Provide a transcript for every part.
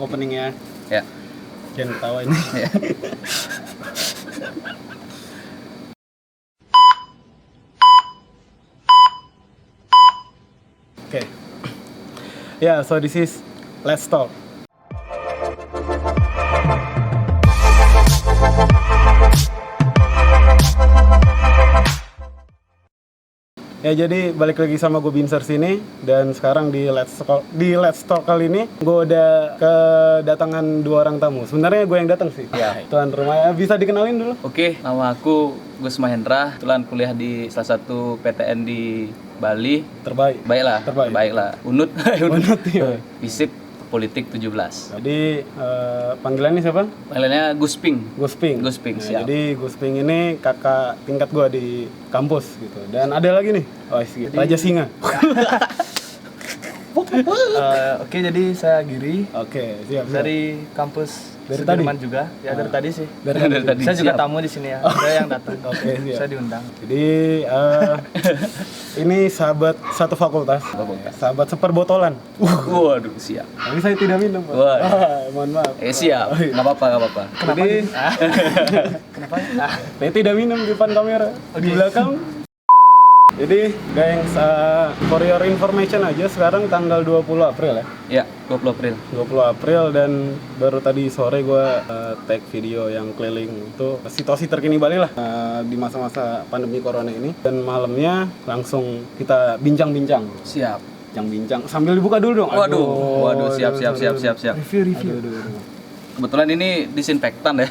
openingnya. Ya. Jangan ketawa ini. Ya. Okay. Yeah, so this is Let's Talk. Ya, jadi balik lagi sama gue Binser sini, dan sekarang di Let's Talk kali ini gue udah kedatangan dua orang tamu. Sebenarnya gue yang datang sih. Ya. Tuan rumah, bisa dikenalin dulu? Oke, nama aku Gus Mahendra. Kebetulan kuliah di salah satu PTN di Bali. Terbaik. Baiklah. Unut. Unut, iya. Visip Politik 17. Jadi panggilannya siapa? Panggilannya Gusping. Gusping. Gusping, siap. Jadi Gusping ini kakak tingkat gue di kampus gitu. Dan ada lagi nih, Raja Singa. Oke, jadi saya Giri Oke, siap. dari kampus Dari Sudirman tadi? juga. Ya dari tadi sih. Dari tadi. Saya juga siap. tamu di sini ya. Saya yang datang. Oke, siap. Saya diundang. Jadi ini sahabat satu fakultas. Sahabat seperbotolan. Waduh, siap. Tapi saya tidak minum, Pak. Wah. Mohon maaf. Siap. Nggak apa-apa. Jadi Kenapa? saya tidak minum di depan kamera. Di belakang. Jadi, guys, for your information aja, sekarang tanggal 20 April ya. Ya, 20 April. 20 April, dan baru tadi sore gue tag video yang keliling itu situasi terkini Bali lah di masa-masa pandemi corona ini. Dan malamnya langsung kita bincang-bincang. Siap. Bincang-bincang sambil dibuka dulu dong. Waduh, siap. Review. Aduh. Kebetulan ini disinfektan ya.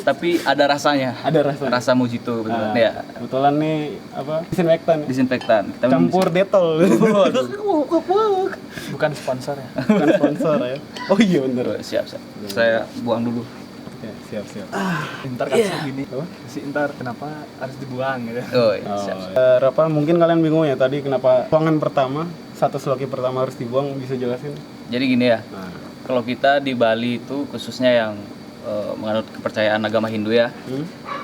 Tapi ada rasanya. Ada rasa. Rasa mojito betul. Ya. Kebetulan nih disinfektan. Disinfektan. Kita Campur detol. Bukan sponsor ya. Bukan sponsor ya. Oh iya bener. Siap. Saya buang dulu. Oke, siap. Ntar kasih gini. Kasih ntar kenapa harus dibuang gitu. Oh, iya, siap. Mungkin kalian bingung ya tadi kenapa ruangan pertama, satu sloki pertama harus dibuang, bisa jelasin? Jadi gini ya. Nah. Kalau kita di Bali itu khususnya yang menganut kepercayaan agama Hindu ya,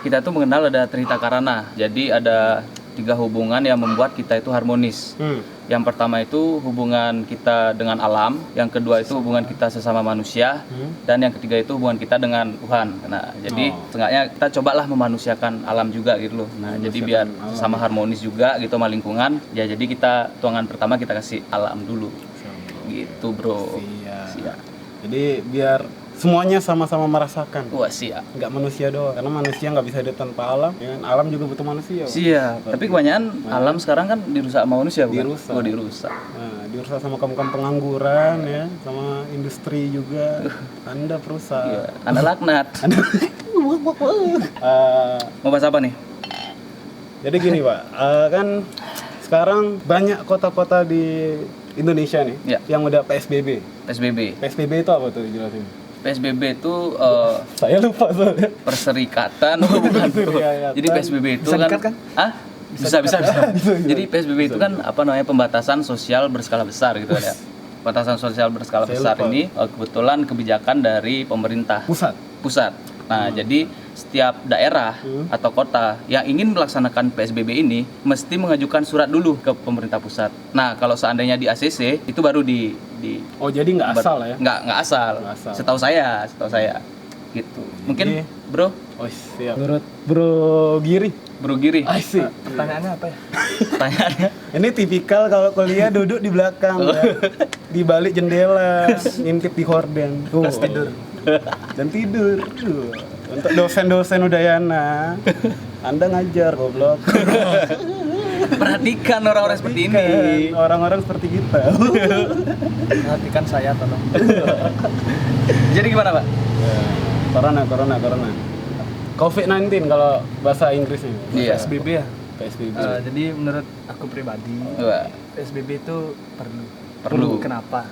kita tuh mengenal ada Trihita Karana. Jadi ada 3 hubungan yang membuat kita itu harmonis. Yang pertama itu hubungan kita dengan alam, yang kedua itu hubungan kita sesama manusia, dan yang ketiga itu hubungan kita dengan Tuhan. Nah, jadi setengahnya kita cobalah memanusiakan alam juga gitu loh. Nah, jadi biar sama harmonis juga gitu sama lingkungan. Ya jadi kita tuangan pertama kita kasih alam dulu. Gitu, Bro. Siap. Jadi biar semuanya sama-sama merasakan. Wah, siap. Nggak manusia doang, karena manusia nggak bisa hidup tanpa alam. Ya kan? Alam juga butuh manusia. Siap. Tapi kebanyakan alam sekarang kan dirusak sama manusia, bukan? Dirusak. Oh, dirusak. Nah, dirusak sama kaum-kaum pengangguran ya, sama industri juga. Anda perusak. Iya. Anda laknat. Mau bahas apa nih? Jadi gini Pak, kan sekarang banyak kota-kota di Indonesia nih yang udah PSBB. PSBB itu apa tuh jelasin? PSBB itu Saya lupa soalnya. perserikatan, bukan bro. Jadi PSBB itu kan? Bisa. Jadi PSBB itu kan apa namanya, pembatasan sosial berskala besar gitu ya. Pembatasan sosial berskala besar ini kebetulan kebijakan dari pemerintah pusat. Nah, jadi setiap daerah atau kota yang ingin melaksanakan PSBB ini mesti mengajukan surat dulu ke pemerintah pusat. Nah, kalau seandainya di ACC itu baru di Oh, jadi nggak asal ya? Nggak asal. Setahu saya gitu. Mungkin Bro? Oh, siap. Menurut Bro Giri. I see. Pertanyaannya apa ya? Pertanyaannya Ini tipikal kalau kuliah duduk di belakang ya. Di balik jendela, ngintip di horden. Dan tidur. Untuk dosen-dosen Udayana, Anda ngajar goblok. perhatikan orang-orang seperti ini. Orang-orang seperti kita. Perhatikan saya tolong. Jadi gimana, Pak? Corona. COVID-19 kalau bahasa Inggrisnya. Iya. PSBB ya? PSBB. Jadi menurut aku pribadi, Wah. PSBB itu perlu. Kenapa?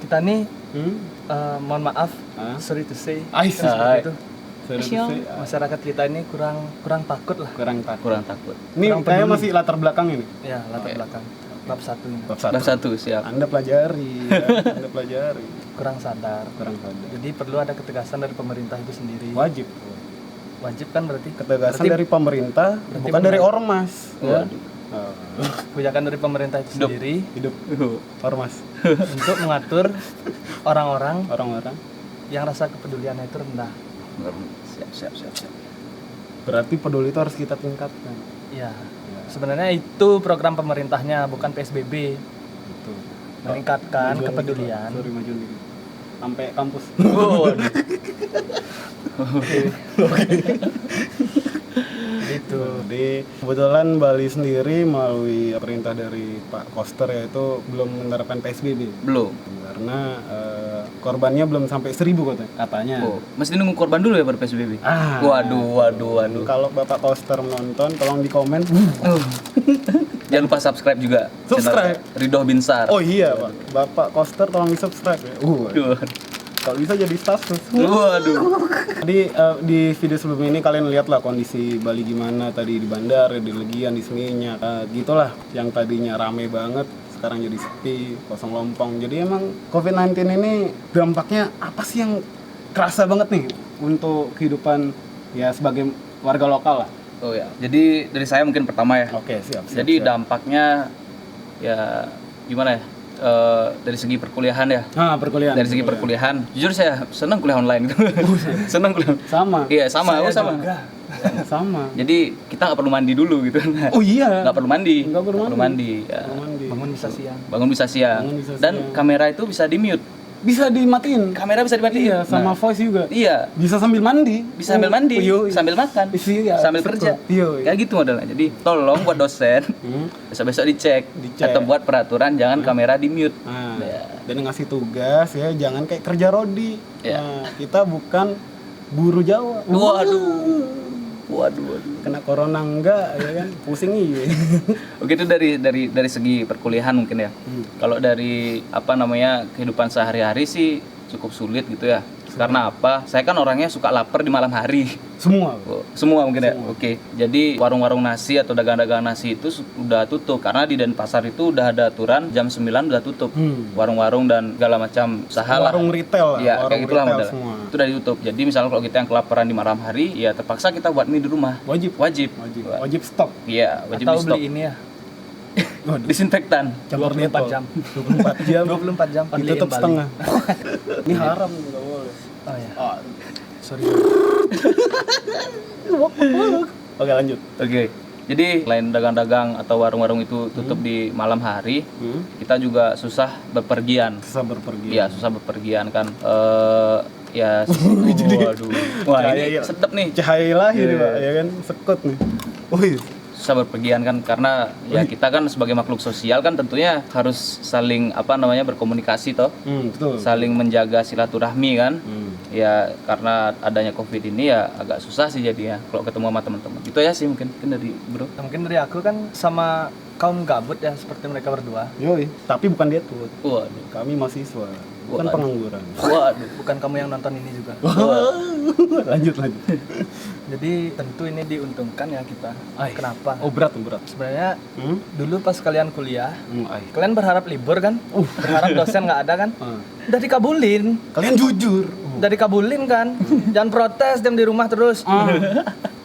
Kita nih mohon maaf, sorry to say, seperti itu. Masyarakat kita ini kurang takut lah. Kurang takut. Ini Kurang kayak peduli. masih latar belakang ini. Ya, latar belakang. Bab 1 ini. Bab 1 siap. Anda pelajari. Kurang sadar. Jadi perlu ada ketegasan dari pemerintah itu sendiri. Wajib kan berarti ketegasan dari pemerintah, bukan dari ormas. Ya. Kebijakan dari pemerintah itu sendiri Hidup ormas. untuk mengatur orang-orang Orang-orang. yang rasa kepeduliannya itu rendah. Siap. Berarti peduli itu harus kita tingkatkan. Iya. Sebenarnya itu program pemerintahnya, bukan PSBB. Gitu. Meningkatkan Maju kepedulian. dikit, Pak. Sorry, maju dikit. Sampai kampus. Gitu. Jadi kebetulan Bali sendiri melalui perintah dari Pak Koster yaitu belum menerapkan PSBB. Belum. Karena korbannya belum sampai 1.000 katanya. Oh, mesti nunggu korban dulu ya baru PSBB. Waduh. Kalau Bapak Koster menonton, tolong di komen. Jangan lupa subscribe juga. Subscribe. Channel Ridho Binsar. Oh iya Pak, Bapak Koster tolong di subscribe ya. Kalau bisa jadi status. Waduh. Tadi di video sebelum ini kalian lihat lah kondisi Bali gimana tadi di bandara, di Legian, di Seminyak, gitulah. Yang tadinya rame banget, sekarang jadi sepi, kosong lompong. Jadi emang COVID-19 ini dampaknya apa sih yang kerasa banget nih untuk kehidupan ya sebagai warga lokal lah. Oh ya. Jadi dari saya mungkin pertama ya. Oke, siap. Jadi dampaknya ya gimana ya? Dari segi perkuliahan ya. Perkuliahan. Dari segi perkuliahan, jujur saya senang kuliah online. Senang kuliah. Sama. Iya sama. Sama. Jadi kita nggak perlu mandi dulu gitu. Oh iya. Nggak perlu mandi. Nggak perlu mandi. Ya. Bangun bisa siang. Bangun bisa siang. Dan kamera itu bisa di mute. Bisa dimatiin. Kamera bisa dimatiin. Iya, sama voice juga. Iya. Bisa sambil mandi. Bisa sambil mandi, Iya. sambil makan, Iya, sambil kerja. Iya. Kayak gitu modelnya. Jadi tolong buat dosen besok-besok dicek atau buat peraturan jangan kamera di mute. Dan ngasih tugas ya jangan kayak kerja rodi. Ya. Nah, kita bukan guru Jawa. Waduh. Kena corona enggak ya kan? Pusing iya. Oke, itu dari segi perkuliahan mungkin ya. Kalau dari kehidupan sehari-hari sih cukup sulit gitu ya. Karena apa? Saya kan orangnya suka lapar di malam hari. Semua mungkin ya. Oke. Jadi warung-warung nasi atau dagang-dagang nasi itu sudah tutup karena di Denpasar itu udah ada aturan jam 9 udah tutup. Warung-warung dan segala macam usaha lah. Warung retail lah. Ya, kayak gitulah model. Semua. Itu udah ditutup. Jadi misalnya kalau kita yang kelaparan di malam hari, ya terpaksa kita buat mie di rumah. Wajib stop. Iya, wajib Atau di stop. beli ini ya. Disinfektan. Campur 24 jam. 24 jam. 24 jam beliin Ditutup Bali. setengah. Ini haram enggak boleh. Oh ya. Sorry. Oke, lanjut. Oke. Jadi selain dagang-dagang atau warung-warung itu tutup di malam hari, kita juga susah bepergian. Iya, susah bepergian kan. Waduh. Wah, ini sedap nih. Cahaya ilahi nih, Pak, ya kan? Sekut nih. Susah berpergian kan karena ya kita kan sebagai makhluk sosial kan tentunya harus saling berkomunikasi toh. Betul. Saling menjaga silaturahmi kan. Ya karena adanya Covid ini ya agak susah sih jadinya kalau ketemu sama teman-teman. Itu ya sih mungkin dari Bro. Mungkin dari aku kan sama kaum gabut ya seperti mereka berdua. Yoi, tapi bukan dietut. Waduh. Kami mahasiswa, bukan pengangguran. Waduh. Bukan kamu yang nonton ini juga. Lanjut. Jadi tentu ini diuntungkan ya kita. Kenapa? Berat. Sebenarnya dulu pas kalian kuliah, kalian berharap libur kan? Berharap dosen nggak ada kan? Udah dikabulin. Kalian jujur. Udah dikabulin kan? Jangan protes, diam di rumah terus.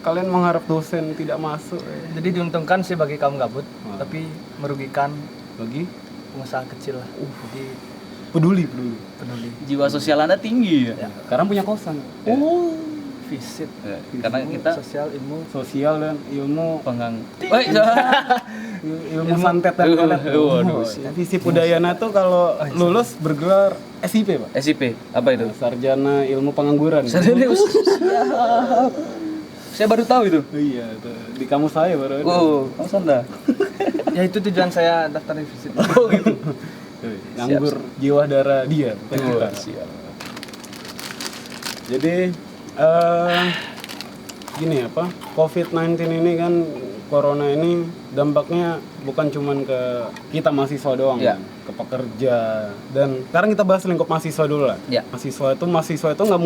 Kalian mengharap dosen tidak masuk. Jadi diuntungkan sih bagi kaum gabut, tapi merugikan bagi pengusaha kecil lah. Jadi peduli. Jiwa sosial Anda tinggi ya. Sekarang punya kosan. visit. Karena kita sosial dan ilmu ilmu santet dan pelet. Waduh. Visip Udayana tuh kalau lulus bergelar SIP, Pak. SIP apa itu? Sarjana Ilmu Pengangguran. Saya baru tahu itu. Iya, tuh. Di kamus saya baru ada. Kamus Anda. Ya itu tujuan saya daftar di visit. Gitu. Nganggur jiwa darah dia, bukan kita. Siap. Jadi gini apa? COVID-19 ini kan corona ini dampaknya bukan cuman ke kita mahasiswa doang, ya, ke pekerja. Dan sekarang kita bahas lingkup mahasiswa dulu lah. Ya. Mahasiswa itu nggak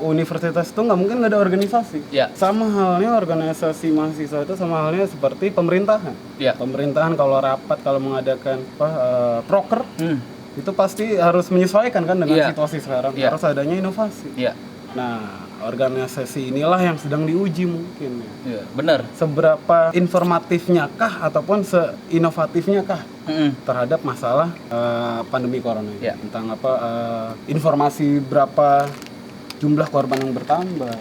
universitas itu nggak mungkin nggak ada organisasi. Ya. Sama halnya organisasi mahasiswa itu sama halnya seperti pemerintahan. Ya. Pemerintahan kalau rapat, kalau mengadakan proker, itu pasti harus menyesuaikan kan dengan situasi sekarang. Harus adanya inovasi. Ya. Nah, organisasi inilah yang sedang diuji mungkin ya. Iya, benar. Seberapa informatifnya kah ataupun seinovatifnya kah terhadap masalah pandemi corona ini? Ya. Tentang informasi berapa jumlah korban yang bertambah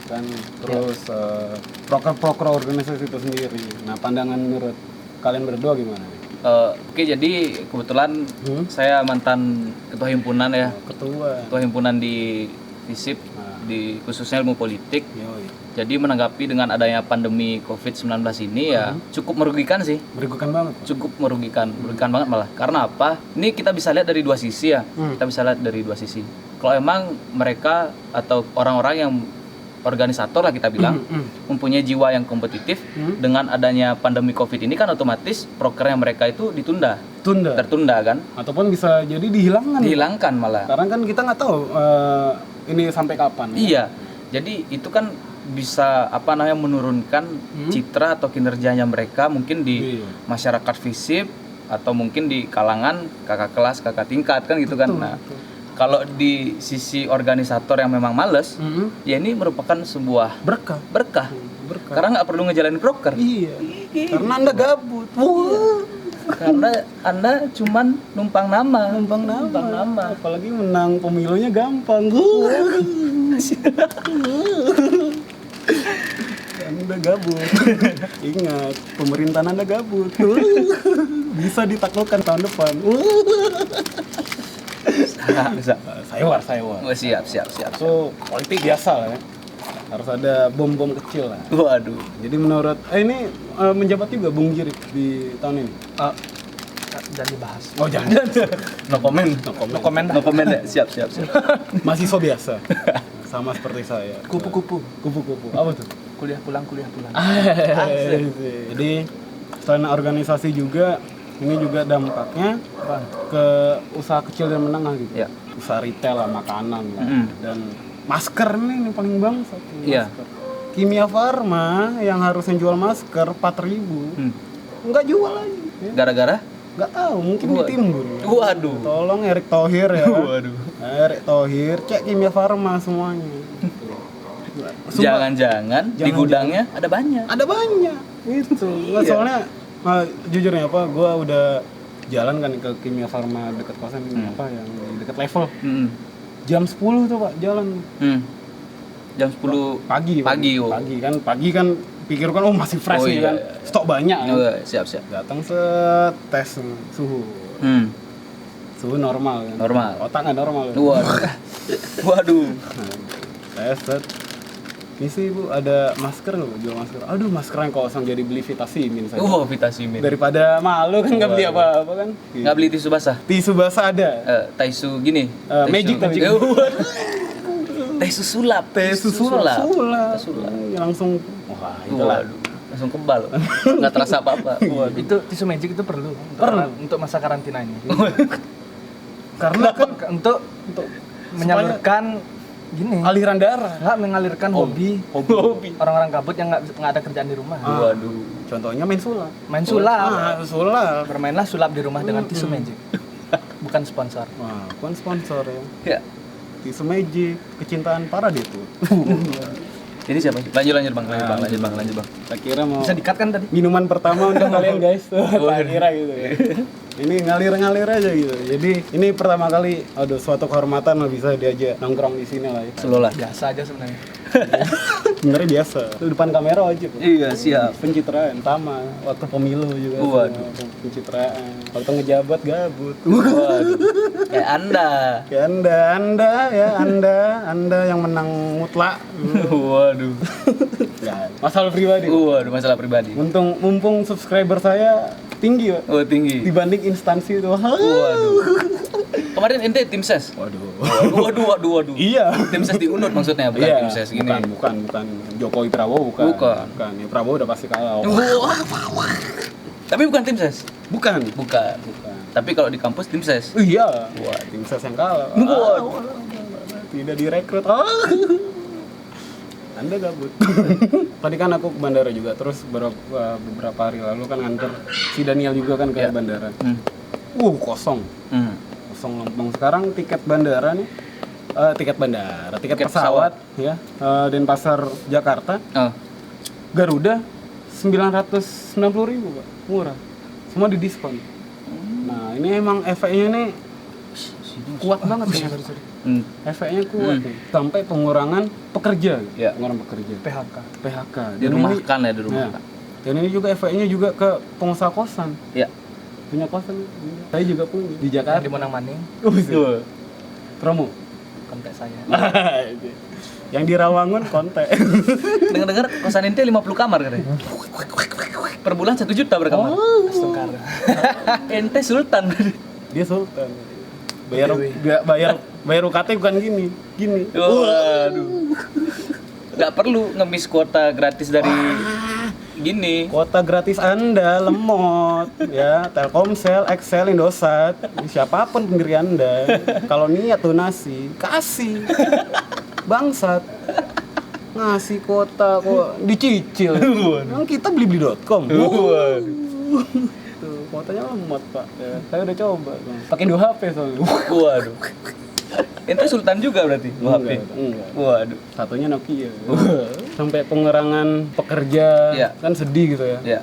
dan terus proker-proker organisasi itu sendiri. Nah, pandangan menurut kalian berdua gimana? Oke, jadi kebetulan saya mantan ketua himpunan ya. Ketua himpunan di FISIP, di khususnya ilmu politik. Jadi menanggapi dengan adanya pandemi COVID-19 ini ya cukup merugikan sih. Merugikan banget. Cukup merugikan banget malah. Karena apa? Ini kita bisa lihat dari dua sisi ya. Kita bisa lihat dari dua sisi. Kalau emang mereka atau orang-orang yang organisator lah kita bilang mempunyai jiwa yang kompetitif, dengan adanya pandemi COVID ini kan otomatis prokernya mereka itu tertunda kan, ataupun bisa jadi dihilangkan malah, karena kan kita nggak tahu ini sampai kapan. Iya, jadi itu kan bisa menurunkan citra atau kinerjanya mereka mungkin di masyarakat FISIP atau mungkin di kalangan kakak kelas, kakak tingkat kan gitu kan. Betul. Kalau di sisi organisator yang memang males, ya ini merupakan sebuah berkah. Karena nggak perlu ngejalanin proker. Iya. Karena Anda gabut. Karena Anda cuman numpang nama. Apalagi menang pemilunya gampang. Anda gabut. Ingat, pemerintahan Anda gabut. Bisa ditaklukkan tahun depan. Bisa. Saya war. Oh, siap. So, politik biasa lah ya. Harus ada bom-bom kecil lah. Waduh. Jadi menurut ini menjabat juga Bung Jirik di tahun ini. Jangan dibahas. Oh, jangan. No comment ya. Siap. Mahasiswa biasa. Sama seperti saya. Kupu-kupu. Apa tuh? Kuliah pulang. Jadi selain organisasi juga, ini juga dampaknya ke usaha kecil dan menengah gitu. Ya. Usaha retail lah, makanan lah. Dan masker nih yang paling bangsat. Iya. Kimia Farma yang harusnya jual masker 4.000 nggak jual lagi. Ya. Gara-gara? Nggak tahu, mungkin ditimbun. Waduh. Tolong Erick Thohir ya. Waduh. Erick Thohir, cek Kimia Farma semuanya. Jangan-jangan di gudangnya ada banyak. Gitu. Soalnya jujurnya gue udah jalan kan ke Kimia Farma dekat kosan yang dekat level. Jam 10 tuh Pak jalan. Jam 10 pagi kan pikir kan masih fresh nih kan. Stok banyak kan. Siap. Datang tes suhu. Suhu normal kan. Otak nggak normal kan? Waduh. Tes. Misi Bu, ada masker nggak Bu? Jual masker. Aduh, masker yang kosong, jadi beli Vitamin saja. Vitamin. Daripada malu kan nggak beli apa-apa kan. Nggak beli tisu basah? Tisu basah ada. Taisu gini. Magic. Taisu sulap. Langsung, wah itulah. Langsung kebal. Nggak terasa apa-apa. Itu tisu magic itu perlu untuk masa karantina ini. Karena kan untuk menyalurkan aliran darah, mengalirkan hobi orang-orang gabut yang nggak ada kerjaan di rumah. Waduh. Contohnya main sulap. Sulap. Bermainlah sulap di rumah dengan tisu magic. Bukan sponsor. Wah, bukan sponsor ya. Ya. Tisu magic, kecintaan parah dia tuh. Ini siapa? Lanjut bang. Tak kira mau. Bisa dikat kan tadi? Minuman pertama untuk kalian guys. Tak kira gitu ya. Ini ngalir aja gitu. Jadi ini pertama kali, suatu kehormatan lah bisa diajak nongkrong di sini lah ya. Selolah. Biasa aja sebenarnya. Sebenarnya biasa. Itu depan kamera wajib. Iya, siap. Pencitraan sama waktu pemilu juga. Waduh. Pencitraan. Waktu ngejabat gabut. Waduh. Kayak Anda yang menang mutlak. Waduh. Ya, masalah pribadi. Masalah pribadi. Mumpung subscriber saya tinggi, Pak. Tinggi. Dibanding instansi itu. Waduh. Kemarin ente tim ses. Waduh. Iya. Tim ses di Unut maksudnya, bukan tim ses gini. Bukan Jokowi Prabowo bukan. Ya, Prabowo udah pasti kalah. Tapi bukan tim ses. Bukan. Tapi kalau di kampus tim ses. Iya. Wah, tim ses yang kalah. Tidak direkrut. Anda gabut. Tadi kan aku ke bandara juga, terus beberapa hari lalu kan nganter si Daniel juga kan ke bandara. Kosong. Kosong lempeng. Sekarang tiket bandara nih tiket bandara, tiket pesawat, ya. Denpasar Jakarta. Garuda 990.000, Pak. Murah. Semua didiskon. Nah, ini emang efeknya nih kuat banget ya. Efeknya kuat nih. Sampai pengurangan pekerja, pengurangan pekerja. PHK. Dirumahkan ya, dirumahkan. Dan ini juga efeknya juga ke pengusaha kosan. Iya. Punya kosan. Saya juga punya di Jakarta. Di Monang Maning. Promo. Kontak saya. Yang di Rawangun kontak. Dengar-dengar kosan ente 50 kamar katanya. Per bulan 1 juta berkamar. Astungkar. Ente sultan. Dia sultan. Bayar UKT bukan gini. Waduh. Nggak perlu ngemis kuota gratis dari gini. Kuota gratis Anda lemot ya, Telkomsel, Excel, Indosat, siapapun pendiri Anda. Kalau niat donasi, kasih. Bangsat. Ngasih kuota kok dicicil. Kan kita beli.com. Tuh, kuotanya lemot, Pak. Ya, saya udah coba. Pakai 2 HP soalnya. Waduh. Ente sultan juga berarti? Enggak. Waduh. Satunya Nokia. Sampai pengurangan pekerja, kan sedih gitu ya. Iya.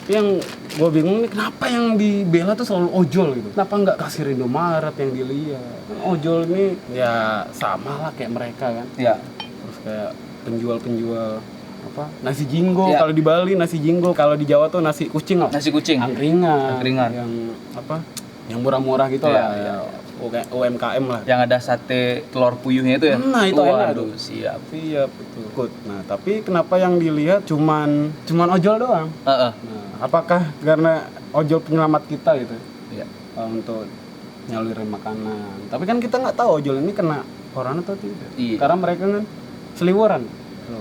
Tapi yang gue bingung nih, kenapa yang dibela tuh selalu ojol gitu? Kenapa nggak kasir Indomaret yang dilihat? Kan ojol ini ya sama lah kayak mereka kan. Iya. Terus kayak penjual apa? Nasi jinggo kalau di Bali, nasi jinggo kalau di Jawa tuh nasi kucing lah. Nasi kucing. Angkringan. Yang apa? Yang murah-murah gitu lah. Ya. UMKM lah. Yang ada sate telur puyuhnya itu ya? Nah, itu enak tuh. Siap. Betul. Nah, tapi kenapa yang dilihat cuman ojol doang? Nah, apakah karena ojol penyelamat kita gitu? Iya. Untuk nyalurin makanan. Tapi kan kita nggak tahu ojol ini kena corona atau tidak. Iya. Karena mereka kan seliweran.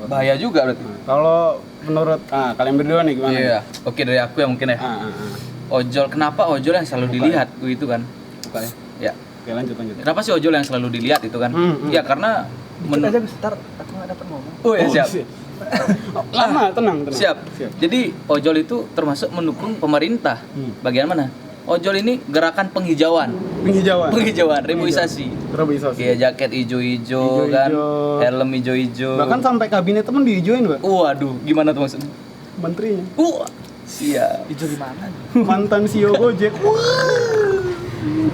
Bahaya juga berarti. Nah, kalau menurut kalian berdua nih gimana? Iya. Oke, dari aku ya mungkin ya. Ojol, kenapa ojol yang selalu dilihat itu kan? Buka ya. Ya. Oke, lanjut. Kenapa sih ojol yang selalu dilihat itu kan? Ya karena aja bentar, aku nggak dapat ngomong. Oh ya, siap. Lama, tenang. Siap. Jadi ojol itu termasuk mendukung pemerintah. Bagian mana? Ojol ini gerakan penghijauan, reboisasi. Kayak jaket ijo-ijo kan, helm ijo-ijo. Bahkan sampai kabinet temen diijoin, Pak. Waduh, gimana tuh maksudnya? Menterinya. Siap. Ijo gimana? Mantan CEO Gojek.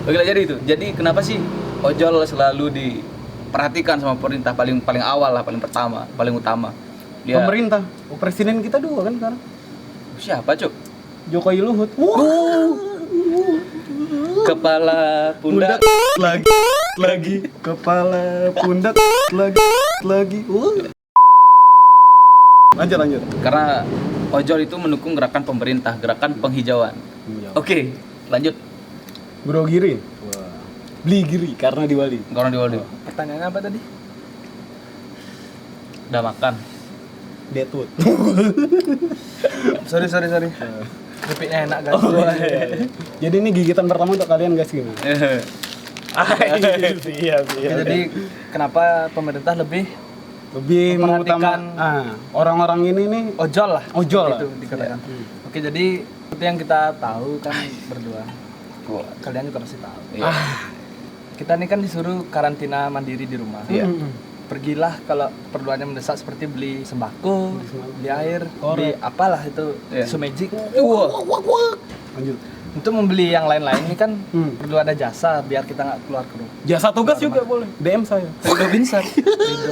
Oke, jadi itu. Jadi kenapa sih ojol selalu diperhatikan sama pemerintah paling awal lah, paling pertama, paling utama? Pemerintah. Presiden kita 2 kan sekarang. Siapa, Cuk? Jokowi Luhut. Kepala pundak lagi. Kepala pundak lagi. Lanjut. Karena ojol itu mendukung gerakan pemerintah, gerakan penghijauan. Oke, lanjut. Bro Giri. Beli Giri karena di Bali. Pertanyaannya apa tadi? Udah makan. Deadwood. Sorry. Repeatnya enak guys. Jadi ini gigitan pertama untuk kalian guys gini. Iya. Jadi kenapa pemerintah lebih mengutamakan orang-orang ini nih ojol lah itu dikatakan. Oke, jadi seperti yang kita tahu kan berdua. Kalian juga pasti tahu. Kita ini kan disuruh karantina mandiri di rumah. Pergilah kalau keperluannya mendesak seperti beli sembako, beli air, beli apalah itu, tisu magic. Lanjut. Untuk membeli yang lain-lain ini kan perlu ada jasa biar kita nggak keluar ke rumah. Jasa tugas juga boleh. DM saya.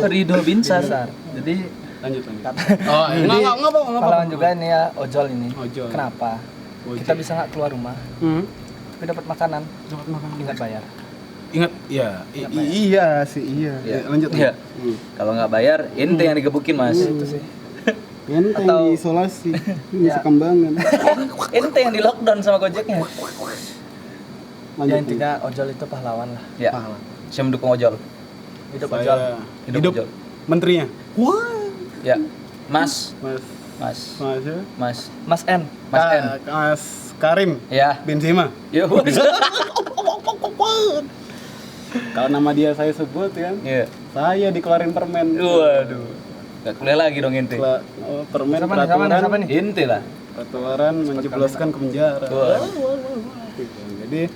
Ridho Binsar. Jadi lanjut. Jadi pahlawan juga ini ya ojol ini. Ojol. Kenapa? Kita bisa nggak keluar rumah, tapi dapat makanan. Ingat bayar. Ingat, iya sih. Lanjut. Iya. Kalau nggak bayar, ente yang digebukin, Mas. Itu sih. Ente yang diisolasi, sekembangan. Ente yang di lockdown sama Gojeknya. Ya intinya ojol itu pahlawan lah. Ya. Saya mendukung ojol. Hidup ojol. Hidup ojol. Menterinya. Ya. Mas N. Mas Karim. Ya. Benzema. Ya. Kalau nama dia saya sebut kan, saya dikeluarin permen. Waduh. Gak kuliah lagi dong ente. Permen peraturan siapa nih? Ente lah. Peraturan menjebloskan ke penjara. Jadi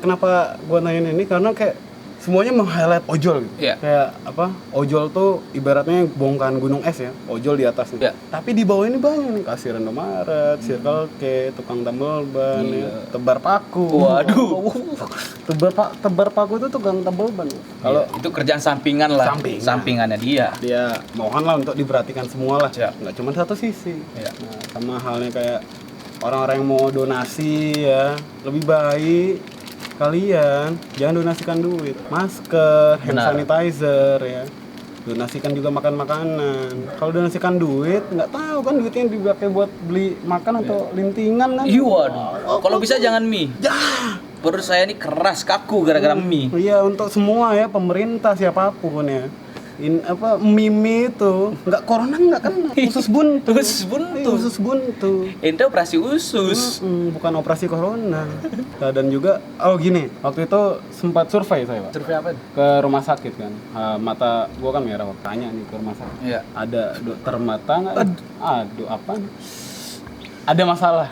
kenapa gua nanyain ini karena kayak semuanya meng-highlight ojol gitu. Iya. Kayak apa? Ojol tuh ibaratnya bongkahan gunung es ya, ojol di atasnya. Iya. Tapi di bawah ini banyak nih, kasir Indomaret, Circle K, tukang tambal ban, ya, tebar paku. Waduh. tebar paku itu tukang tambal ban. Kalau Itu kerjaan sampingan lah. Sampingan. Sampingannya dia. dia mohon lah untuk diperhatikan semua lah, Ya. nggak cuma satu sisi. Ya. Nah, sama halnya kayak orang-orang yang mau donasi ya, lebih baik kalian jangan donasikan duit, masker, hand Benar. sanitizer ya, donasikan juga makan makanan. Kalau donasikan duit nggak tahu kan duitnya dipakai buat beli makan atau lintingan kan. Iya, waduh. Kalau bisa jangan mie. Perut saya ini keras kaku gara-gara mie. Iya, untuk semua ya, pemerintah siapapun ya. Mimi itu nggak corona nggak kena, usus buntu. Usus buntu. Iya, usus buntu. Ente operasi usus. Bukan operasi corona. Nah, dan juga gini, waktu itu sempat survei saya, Pak, Survei apa? ke rumah sakit kan. Mata gua kan merah, Pak. Tanya nih ke rumah sakit. Iya. Ada dokter mata nggak? Aduh, apa? Ada masalah.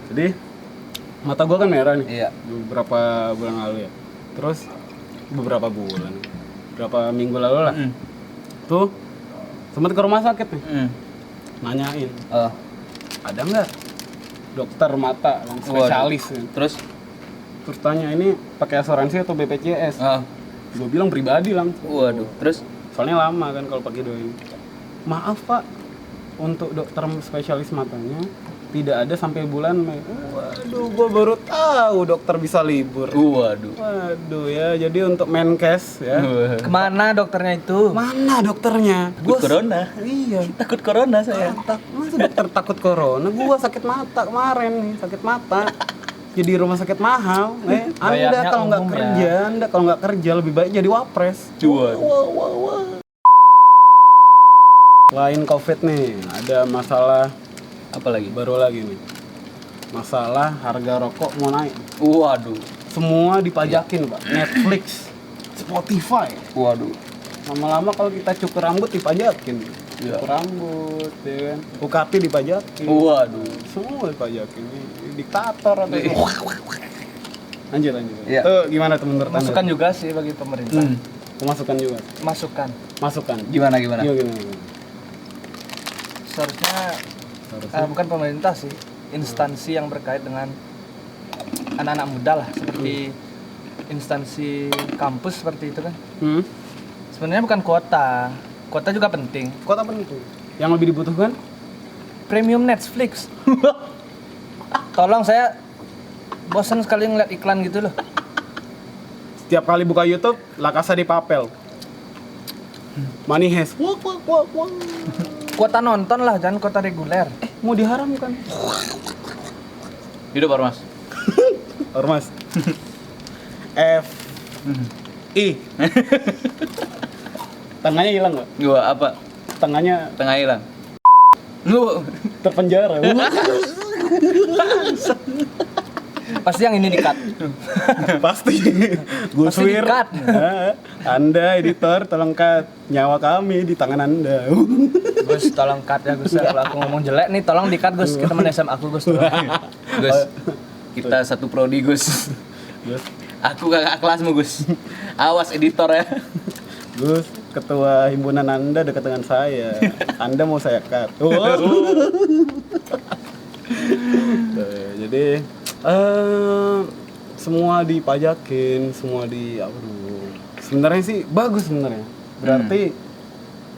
Jadi mata gua kan merah nih. Iya. Beberapa bulan lalu ya. Terus beberapa minggu lalu lah. Tuh sempat ke rumah sakit nih. Nanyain, Oh. ada nggak dokter mata yang spesialis ya? Terus tanya, ini pakai asuransi atau BPJS? Oh. Gue bilang pribadi langsung. Waduh. Terus Soalnya lama kan kalau pakai doi. Maaf Pak, untuk dokter spesialis matanya tidak ada sampai bulan Mei. Waduh, gue baru tahu dokter bisa libur. waduh. Waduh ya, jadi untuk Menkes ya. Kemana dokternya itu? Mana dokternya? Takut corona. Iya. Takut corona saya. Masa dokter takut corona? Gua sakit mata kemarin nih, sakit mata. Jadi rumah sakit mahal. Anda Bayarnya kalau nggak umum ya. kerja, Anda kalau nggak kerja lebih baik jadi wapres. Waduh. Lain COVID nih, ada masalah Apa lagi? baru lagi nih. Masalah harga rokok mau naik. Waduh. Semua dipajakin, Pak. Netflix, Spotify. Waduh. Lama-lama kalau kita cukur rambut dipajakin. Iya. Cukur rambut, ya kan. UKT dipajakin. Waduh. Semua dipajakin. Ini diktator atau Iya. lanjut. Iya. Itu gimana tuh menurut Masukan Anda? juga sih bagi pemerintah. Pemasukan juga. Masukan. Masukan. Gimana? Gimana? Seharusnya bukan pemerintah sih, instansi yang berkait dengan anak-anak muda lah, seperti instansi kampus seperti itu kan. Sebenarnya bukan kuota juga penting. Kota penting. Yang lebih dibutuhkan? Premium Netflix. Tolong, saya bosan sekali ngeliat iklan gitu loh. Setiap kali buka YouTube, La Casa de Papel. Money Heist. Wak. Kuota nonton lah, jangan kuota reguler. Mau diharamkan. Hidup Ormas. Ormas. F I. Tangannya hilang nggak? Gua apa? Tangannya Tengah hilang. Lu terpenjara. Pasti yang ini di-cut. Pasti. Gus Pasti Wir. di-cut. Anda editor tolong cut. Nyawa kami di tangan Anda. Gus, tolong cut ya Gus. Kalau aku ngomong jelek nih, tolong di-cut Gus. Kita teman SMA aku Gus. Gus. Kita satu prodi Gus. Gus, Aku kakak kelasmu Gus. Awas editor ya. Gus, ketua himpunan Anda dekat dengan saya. Anda mau saya cut. Jadi semua dipajakin, semua sebenarnya sih bagus sebenarnya. Berarti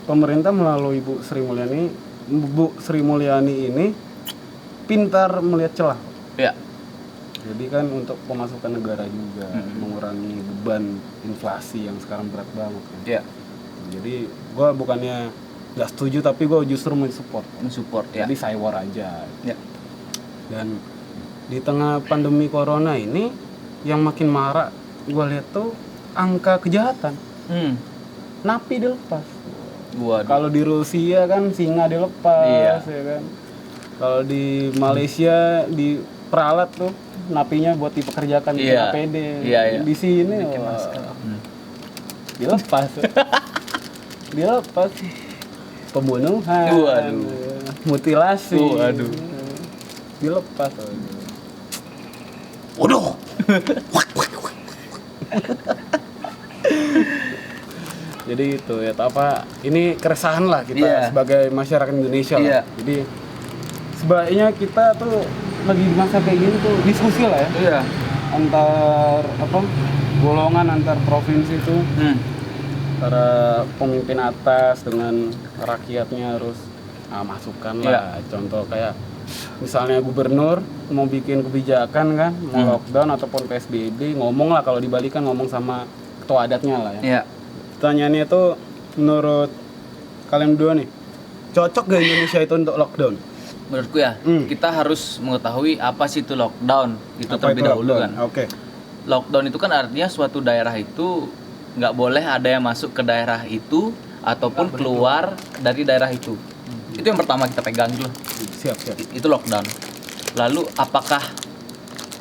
pemerintah melalui Bu Sri Mulyani ini pintar melihat celah. Ya. Jadi kan untuk pemasukan negara juga, mengurangi beban inflasi yang sekarang berat banget kan. Ya. Jadi gua bukannya nggak setuju, tapi gua justru mensupport. Mensupport ya. Jadi saya war aja. Ya. Dan di tengah pandemi corona ini yang makin marak gua lihat tuh angka kejahatan. Napi dilepas. Waduh. Kalau di Rusia kan singa dilepas, Iya. ya kan. Kalau di Malaysia di peralat tuh napinya buat dipekerjakan di Iya. APD. Iya, iya. Di sini dilepas. Dilepas. Pembunuhan. Waduh. Mutilasi. Waduh. Dilepas. Waduh. Jadi itu ya apa ini keresahan lah kita Iya. sebagai masyarakat Indonesia Iya. lah. Jadi sebaiknya kita tuh lagi di masa kayak gini tuh diskusi lah ya Iya. antar apa golongan antar provinsi tuh antara pemimpin atas dengan rakyatnya harus masukan lah. Contoh kayak misalnya gubernur mau bikin kebijakan kan mau lockdown ataupun PSBB ngomong lah, kalau di Bali kan ngomong sama ketua adatnya lah ya. Iya. Pertanyaannya itu menurut kalian berdua nih, cocok gak Indonesia itu untuk lockdown? Menurutku ya, kita harus mengetahui apa sih itu lockdown itu Apa terlebih itu dahulu lockdown? kan. Oke. Lockdown itu kan artinya suatu daerah itu nggak boleh ada yang masuk ke daerah itu ataupun keluar dari daerah itu. Itu yang pertama kita pegang dulu. Siap. Itu lockdown. Lalu apakah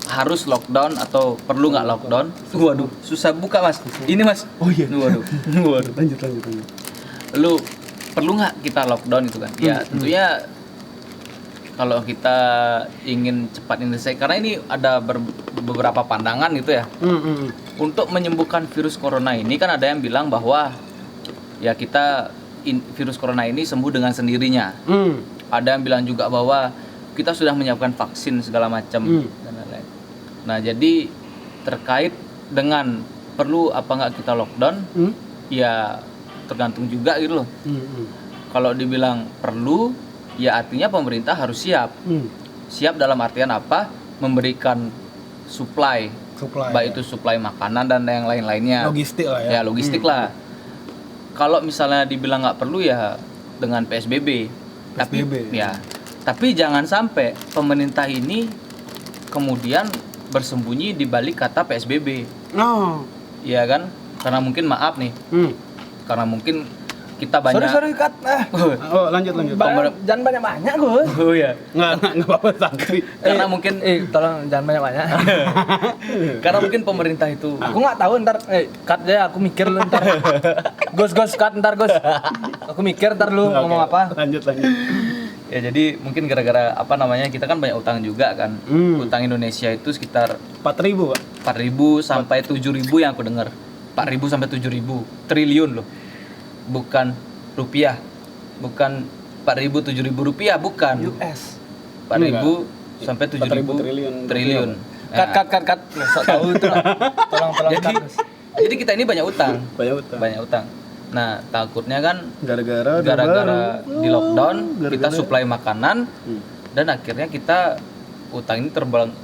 harus lockdown atau perlu nggak lockdown? Waduh, susah buka mas. Ini mas. Oh iya. Waduh. Waduh. Lanjut. Lu perlu nggak kita lockdown itu kan? Ya tentunya kalau kita ingin cepat selesai, karena ini ada beberapa pandangan gitu ya. Untuk menyembuhkan virus corona ini kan ada yang bilang bahwa ya kita virus corona ini sembuh dengan sendirinya. Ada yang bilang juga bahwa kita sudah menyiapkan vaksin segala macam dan lain-lain. Nah jadi terkait dengan perlu apa nggak kita lockdown, ya tergantung juga gitu loh. Kalau dibilang perlu, ya artinya pemerintah harus siap. Siap dalam artian apa? Memberikan supply, baik itu supply makanan dan yang lain-lainnya. Logistik lah ya. Ya logistik lah. Kalau misalnya dibilang nggak perlu ya dengan PSBB. Tapi jangan sampai pemerintah ini kemudian bersembunyi di balik kata PSBB. Iya kan? Karena mungkin maaf nih. Karena mungkin kita banyak. Sorry cut. Oh lanjut. Jangan banyak Gus. Oh ya. Nggak apa-apa santri. Karena mungkin Tolong jangan banyak. karena mungkin pemerintah itu. Aku nggak tahu ntar cut aja, aku mikir lu ntar. Gus cut ntar Gus. Aku mikir ntar lu ngomong apa. Lanjut. Ya jadi mungkin gara-gara apa namanya kita kan banyak utang juga kan. Utang Indonesia itu sekitar 4.000 Pak. 4.000 sampai 7.000 yang aku dengar. 4.000 sampai 7.000 triliun loh. Bukan rupiah. Bukan 4.000 7.000 rupiah, bukan. US. 4.000 sampai 7.000 triliun. Nah, Cut. Sok tahu itu. Tolong jadi, cut. jadi kita ini banyak utang. Banyak utang. Nah, takutnya kan Gara-gara di lockdown kita suplai makanan dan akhirnya kita utang ini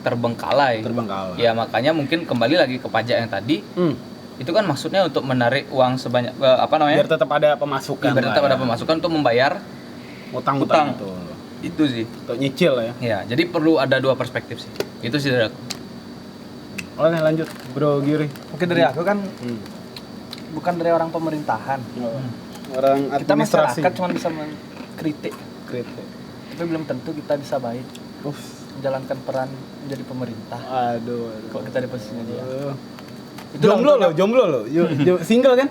terbengkalai. Ya makanya mungkin kembali lagi ke pajak yang tadi. Itu kan maksudnya untuk menarik uang sebanyak biar tetap ada pemasukan. Biar tetap ada pemasukan untuk membayar utang. Itu sih. Untuk nyicil ya. Ya, jadi perlu ada dua perspektif sih. Itu sih dari aku. Oke, lanjut Bro Giri. Mungkin dari aku kan bukan dari orang pemerintahan. Orang Kita administrasi. masyarakat cuma bisa mengkritik. Tapi belum tentu kita bisa baik menjalankan peran menjadi pemerintah. Aduh. Kok kita di posisinya dia. Itu jomblo loh. Single kan?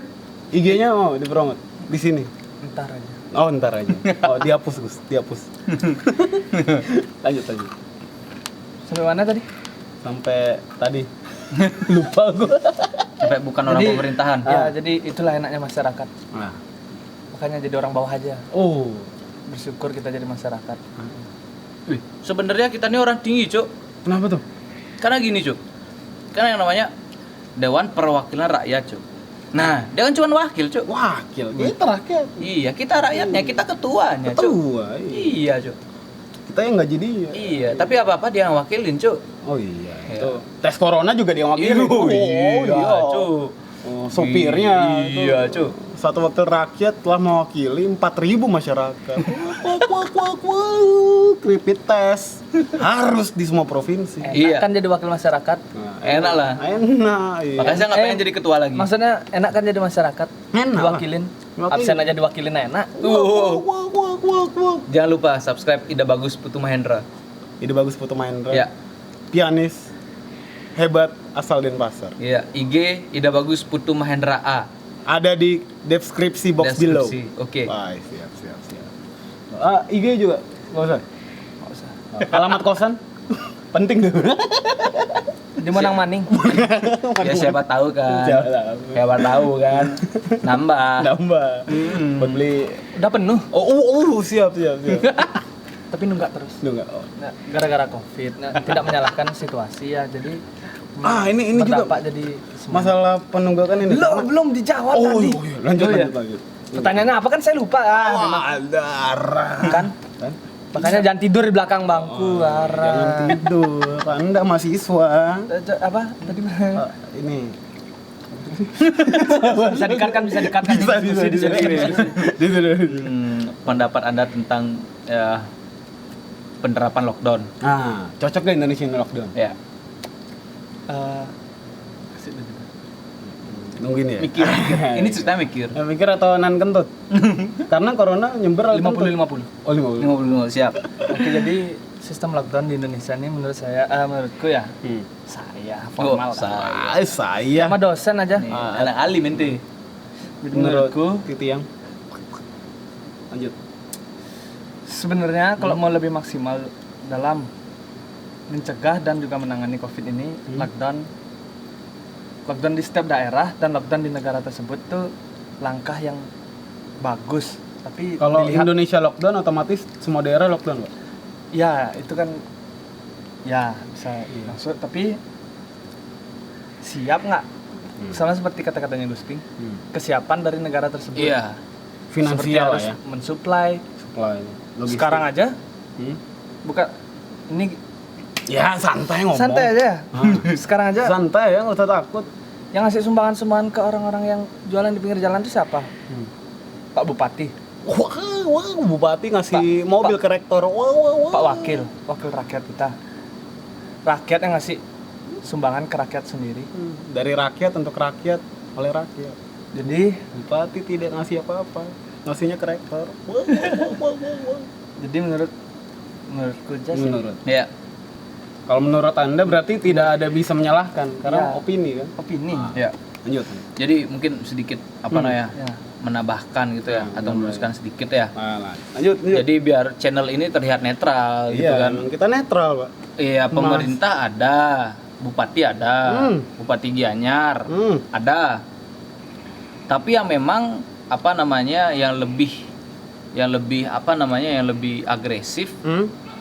IG-nya mau dipromot di sini. Ntar aja. Oh, ntar aja. Oh, dihapus Gus, dihapus. Lanjut. Sampai mana tadi? Sampai tadi. Lupa gua. Sampai bukan orang pemerintahan. Ya, jadi itulah enaknya masyarakat. Nah. Makanya jadi orang bawah aja. Oh. Bersyukur kita jadi masyarakat. Wih, sebenarnya kita ini orang tinggi, Cuk. Kenapa tuh? Karena gini, Cuk. Karena yang namanya Dewan Perwakilan Rakyat, Cuk. Nah, dia kan cuma wakil, Cuk. Wakil. Kita rakyat. Iya, kita rakyatnya, kita ketuanya, Cuk. Ketua. Iya, Cuk. Kita yang gaji dia. Iya, tapi apa-apa dia yang wakilin, Cuk. Oh iya. Iya. Itu tes corona juga dia wakilin. Iya, Cuk. Oh, sopirnya. Iya, tuh. Cuk. Satu wakil rakyat telah mewakili 4.000 masyarakat. Kripit tes harus di semua provinsi. Iya. Kan jadi wakil masyarakat. Nah, Enak lah. Enak. Iya. Makanya saya nggak pengen jadi ketua lagi. Maksudnya enak kan jadi masyarakat. Enak lah. Diwakilin. Diwakilin. Absen aja diwakilin enak. Jangan lupa subscribe Ida Bagus Putu Mahendra. Ide bagus Putu Mahendra. Ya. Pianis hebat asal Denpasar. Iya, IG Ida Bagus Putu Mahendra A. Ada di deskripsi box below. Oke. Wah, siap. IG juga nggak usah. Nggak usah. Alamat kosan penting tuh. Jadi menang maning. Ya siapa tahu kan. Siapa tahu kan. Nambah. Buat beli. Udah penuh, Siap. tapi nunggak terus. Nunggak. Nah, gara-gara Covid. Nah, tidak menyalahkan situasi ya. Jadi Ini juga berdampak jadi semua. masalah penunggakan ini. Belum dijawab tadi. Iya. Lanjut. Pertanyaannya apa kan saya lupa Darah. kan? Makanya jangan tidur di belakang bangku, Jangan tidur. Anda mahasiswa. Apa tadi? Ini. Bisa dikatkan. Bisa. Pendapat Anda tentang penerapan lockdown. Cocok gak Indonesia ini lockdown? Ya. Nungguin ya? Mikir. Ini cerita mikir. Mikir atau nan kentut? Karena corona nyember 50-50. Oh 50. 50 siap. Oke, jadi sistem lockdown di Indonesia ini menurutku ya, saya formal kan. Saya. Sama dosen aja. Nih, anak alim ente. Jadi Menurutku menurutku Titi yang lanjut. sebenarnya kalau mau lebih maksimal dalam mencegah dan juga menangani Covid ini, lockdown di setiap daerah dan lockdown di negara tersebut tuh langkah yang bagus. Tapi Kalau dilihat- Indonesia lockdown otomatis semua daerah lockdown, Pak. ya itu kan ya bisa masuk, tapi siap nggak? Sama seperti kata-katanya Gusping, kesiapan dari negara tersebut. Iya. Seperti Finansial harus ya. mensuplai. Supply. Logistik. Sekarang aja, bukan ini Ya santai ngomong. santai aja. Sekarang aja Santai ya, nggak usah takut. yang ngasih sumbangan-sumbangan ke orang-orang yang jualan di pinggir jalan itu siapa? Pak Bupati, Wah, bupati ngasih mobil ke rektor. Wah. Pak Wakil rakyat kita. Rakyat yang ngasih sumbangan ke rakyat sendiri. Dari rakyat untuk rakyat oleh rakyat. Jadi Bupati tidak ngasih apa-apa, ngasihnya ke rektor. Wah. jadi menurutku aja sih. Menurut. Ya. Kalau menurut Anda berarti tidak ada bisa menyalahkan karena Ya. opini kan. Opini. Ya. Lanjut. Jadi mungkin sedikit apa namanya? Ya. Menambahkan gitu ya atau meluruskan sedikit ya. Lanjut. Jadi biar channel ini terlihat netral gitu Iya, kan. emang kita netral, Pak. Iya, pemerintah ada, bupati ada, Bupati Gianyar ada. Tapi yang memang apa namanya yang lebih agresif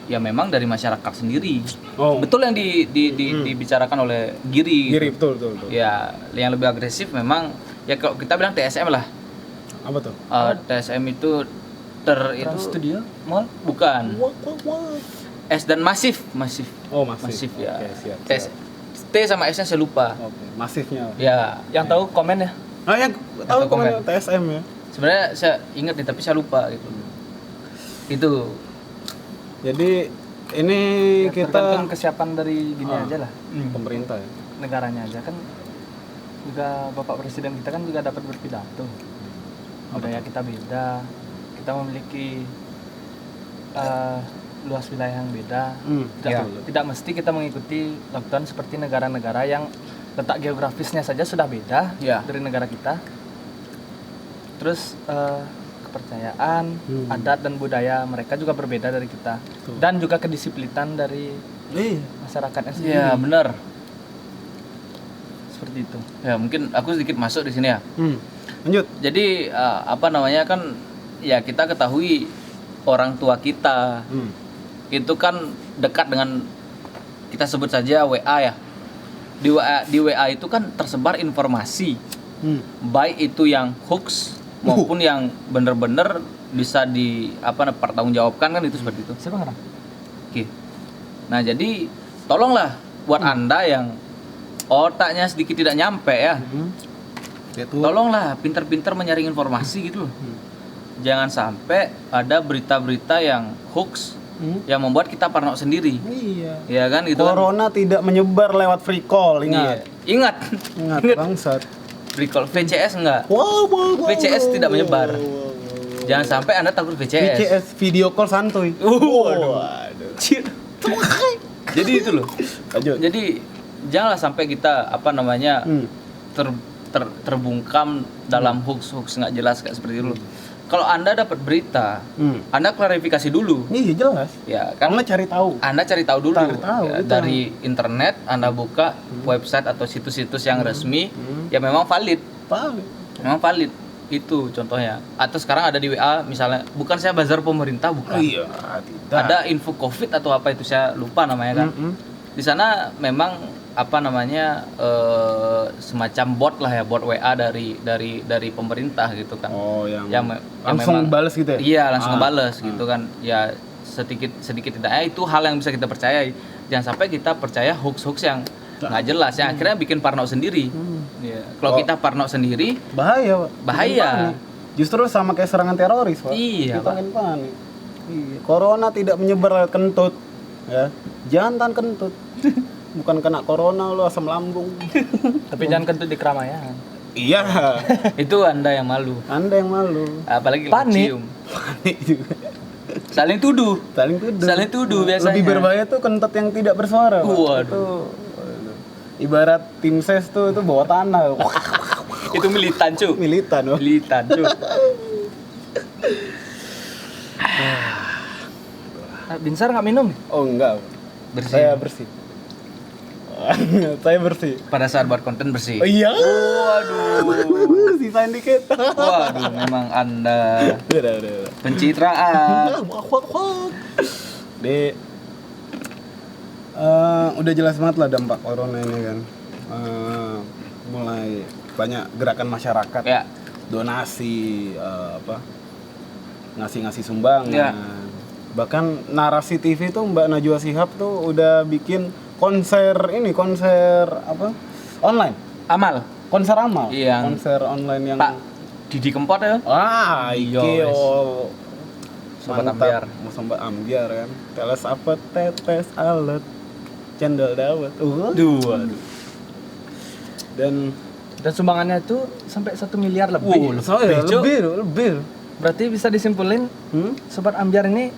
ya memang dari masyarakat sendiri. Oh. Betul yang dibicarakan oleh Giri. Giri, betul. Ya, yang lebih agresif memang ya kalau kita bilang TSM lah. Apa tuh? TSM itu Trans Studio Mall. bukan. S dan masif. Oh, masif. Ya. Oke, siap. T sama S-nya saya lupa. Oke, masifnya. Ya, Yang tahu komen ya. Yang tahu Atau komen. komen TSM ya. sebenarnya saya ingat nih tapi saya lupa gitu. Itu Jadi ini Ya, kita tergantung kesiapan dari gini aja lah. pemerintah ya. Negaranya aja kan juga Bapak Presiden kita kan juga dapat berpidato. Budaya kita beda. Kita memiliki luas wilayah yang beda. Tidak mesti kita mengikuti lockdown seperti negara-negara yang letak geografisnya saja sudah beda Ya. dari negara kita. Terus kepercayaan, adat dan budaya mereka juga berbeda dari kita. Dan juga kedisiplinan dari masyarakatnya sendiri. ya benar. Seperti itu. Ya mungkin aku sedikit masuk di sini ya. Lanjut. Jadi apa namanya kan ya kita ketahui orang tua kita itu kan dekat dengan kita sebut saja WA ya. Di WA itu kan tersebar informasi baik itu yang hoax maupun yang benar-benar bisa pertanggungjawabkan kan itu seperti itu. Siapa ngarang? Oke. Nah jadi tolonglah buat Anda yang otaknya sedikit tidak nyampe ya. Tolonglah pintar-pintar menyaring informasi gitu loh. Jangan sampai ada berita-berita yang hoax yang membuat kita parno sendiri. Iya. Ya kan gitu kan. Corona tidak menyebar lewat free call, ingat. Ingat. Ingat bangsat. Recall VCS enggak? Wow. VCS tidak menyebar. Jangan sampai Anda takut VCS. VCS video call santuy. Waduh. Jadi itu loh. Lanjut. Jadi janganlah sampai kita terbungkam dalam hoax nggak jelas kayak seperti itu loh. kalau Anda dapat berita, Anda klarifikasi dulu. Iya jelas. Ya, kan Karena cari tahu. Anda cari tahu dulu. Cari tahu, Ya, betul. dari internet Anda buka website atau situs-situs yang resmi ya memang valid. Tahu. Memang valid. Itu contohnya. Atau sekarang ada di WA misalnya, bukan saya buzzer pemerintah, bukan. Iya, tidak. Ada info Covid atau apa itu saya lupa namanya kan. Di sana memang apa namanya semacam bot lah ya, bot WA dari pemerintah gitu kan. Oh, yang yang langsung memang- bales gitu ya? Iya, langsung ngebales gitu kan. Ya sedikit tidaknya itu hal yang bisa kita percayai. Jangan sampai kita percaya hoax yang nggak jelas yang akhirnya bikin parno sendiri. Iya. Kalau kita parno sendiri Bahaya, Pak. bahaya. Bikin panik. Justru sama kayak serangan teroris, Pak. Iya, Kita makin panik. Iya. Corona tidak menyebar lewat kentut. Ya. Jantan kentut. Bukan kena corona lu asam lambung. Tapi jangan kentut di keramaian. Iya. Itu Anda yang malu. Anda yang malu. Apalagi kalau Panik. cium. Panik juga. Saling tuduh. Saling tuduh biasanya. Lebih berbahaya tuh kentut yang tidak bersuara, Pak. Waduh. Waduh. Ibarat tim ses tuh itu bawa tanah. Itu militan, cu. Militan, Pak. Militan, cu. Binsar nggak minum? Oh enggak. Bersih. Saya bersih. Saya bersih. Pada saat buat konten bersih. Oh iya. Waduh. Sisain dikit. Waduh, memang Anda Udah. pencitraan. Di udah jelas banget lah dampak corona ini kan. Mulai banyak gerakan masyarakat. Ya. Donasi ngasih sumbangan. Ya. Bahkan narasi TV tuh Mbak Najwa Shihab tuh udah bikin konser online. Amal. Konser amal. Iya. Konser online yang Pak Didi Kempot ya. iki Iya, wes. Sobat mantap. Ambiar. Sobat Ambiar kan. Teles apa tetes alet cendol dawet. Waduh. Dan sumbangannya itu sampai 1 miliar lebih. lebih. Berarti bisa disimpulin Hmm? Sobat Ambiar ini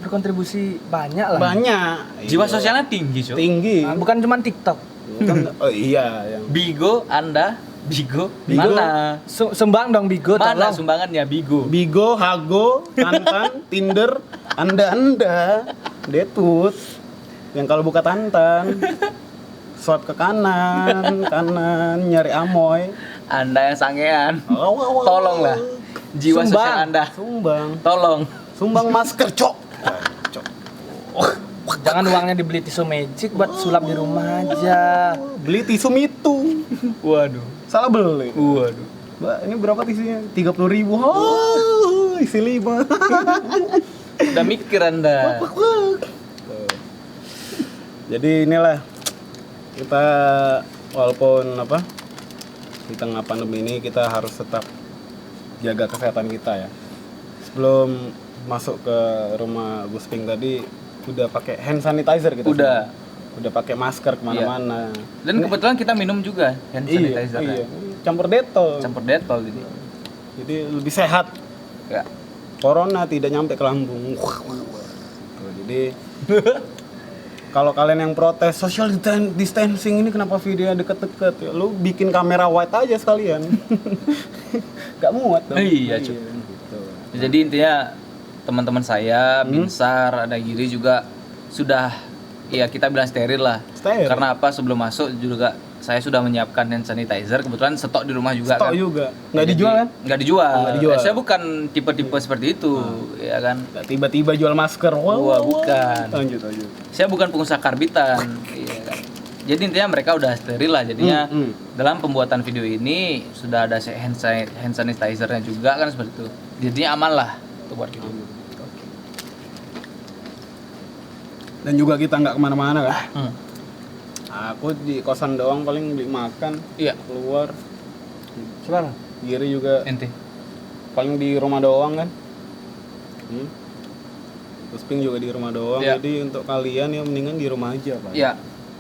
berkontribusi banyak lah. Banyak. Jiwa Iya. sosialnya tinggi, cu. Tinggi. Nah, bukan cuma TikTok. Oh iya yang Bigo, Anda, Bigo, Bigo. mana? Sumbang dong Bigo, Mana tolong. sumbangannya Bigo? Bigo, Hago, Tantan, Tinder, Anda, Detut. Yang kalau buka Tantan swipe ke kanan, nyari amoy. Anda yang sangean. Awal. Tolonglah. Jiwa Sumbang. sosial Anda. Tolong. Sumbang masker, Cok. Jangan uangnya dibeli tisu magic buat sulap di rumah aja. Beli tisu mitu. Waduh. Salah beli. Waduh. Mbak, ini berapa tisunya? 30.000. Oh, isi 5. Udah mikir Anda. Jadi inilah kita walaupun di tengah pandemi ini kita harus tetap jaga kesehatan kita ya. Sebelum masuk ke rumah Gus Ping tadi udah pakai hand sanitizer kita. Udah pakai masker kemana-mana. Dan kebetulan kita minum juga hand sanitizer. Iya. Campur detol. Campur detol jadi. Jadi lebih sehat. Ya. Corona tidak nyampe ke lambung. Tuh, jadi kalau kalian yang protes social distancing ini kenapa videonya deket-deket ya? Lu bikin kamera wide aja sekalian. Gak muat dong. Iya, Cuk. Gitu. Jadi intinya teman-teman saya, Binsar, ada Giri juga sudah ya kita bilang steril lah. Steril. Karena apa sebelum masuk juga saya sudah menyiapkan hand sanitizer, kebetulan stok di rumah juga Stok kan. juga. Nggak Jadi, dijual kan? Nggak dijual. Nggak dijual. Saya bukan tipe-tipe seperti itu, ya kan. Nggak tiba-tiba jual masker. Wah, bukan. Lanjut. Saya bukan pengusaha karbitan, iya kan. Jadi intinya mereka udah steril lah. Jadinya dalam pembuatan video ini sudah ada hand sanitizer-nya juga kan seperti itu. Jadinya aman lah untuk buat video. Dan juga kita nggak kemana-mana kan? Aku di kosan doang paling beli makan. Iya. Keluar. Sekarang Giri juga Ente. paling di rumah doang kan. Gus Ping juga di rumah doang. Iya. Jadi untuk kalian ya mendingan di rumah aja Pak. Iya.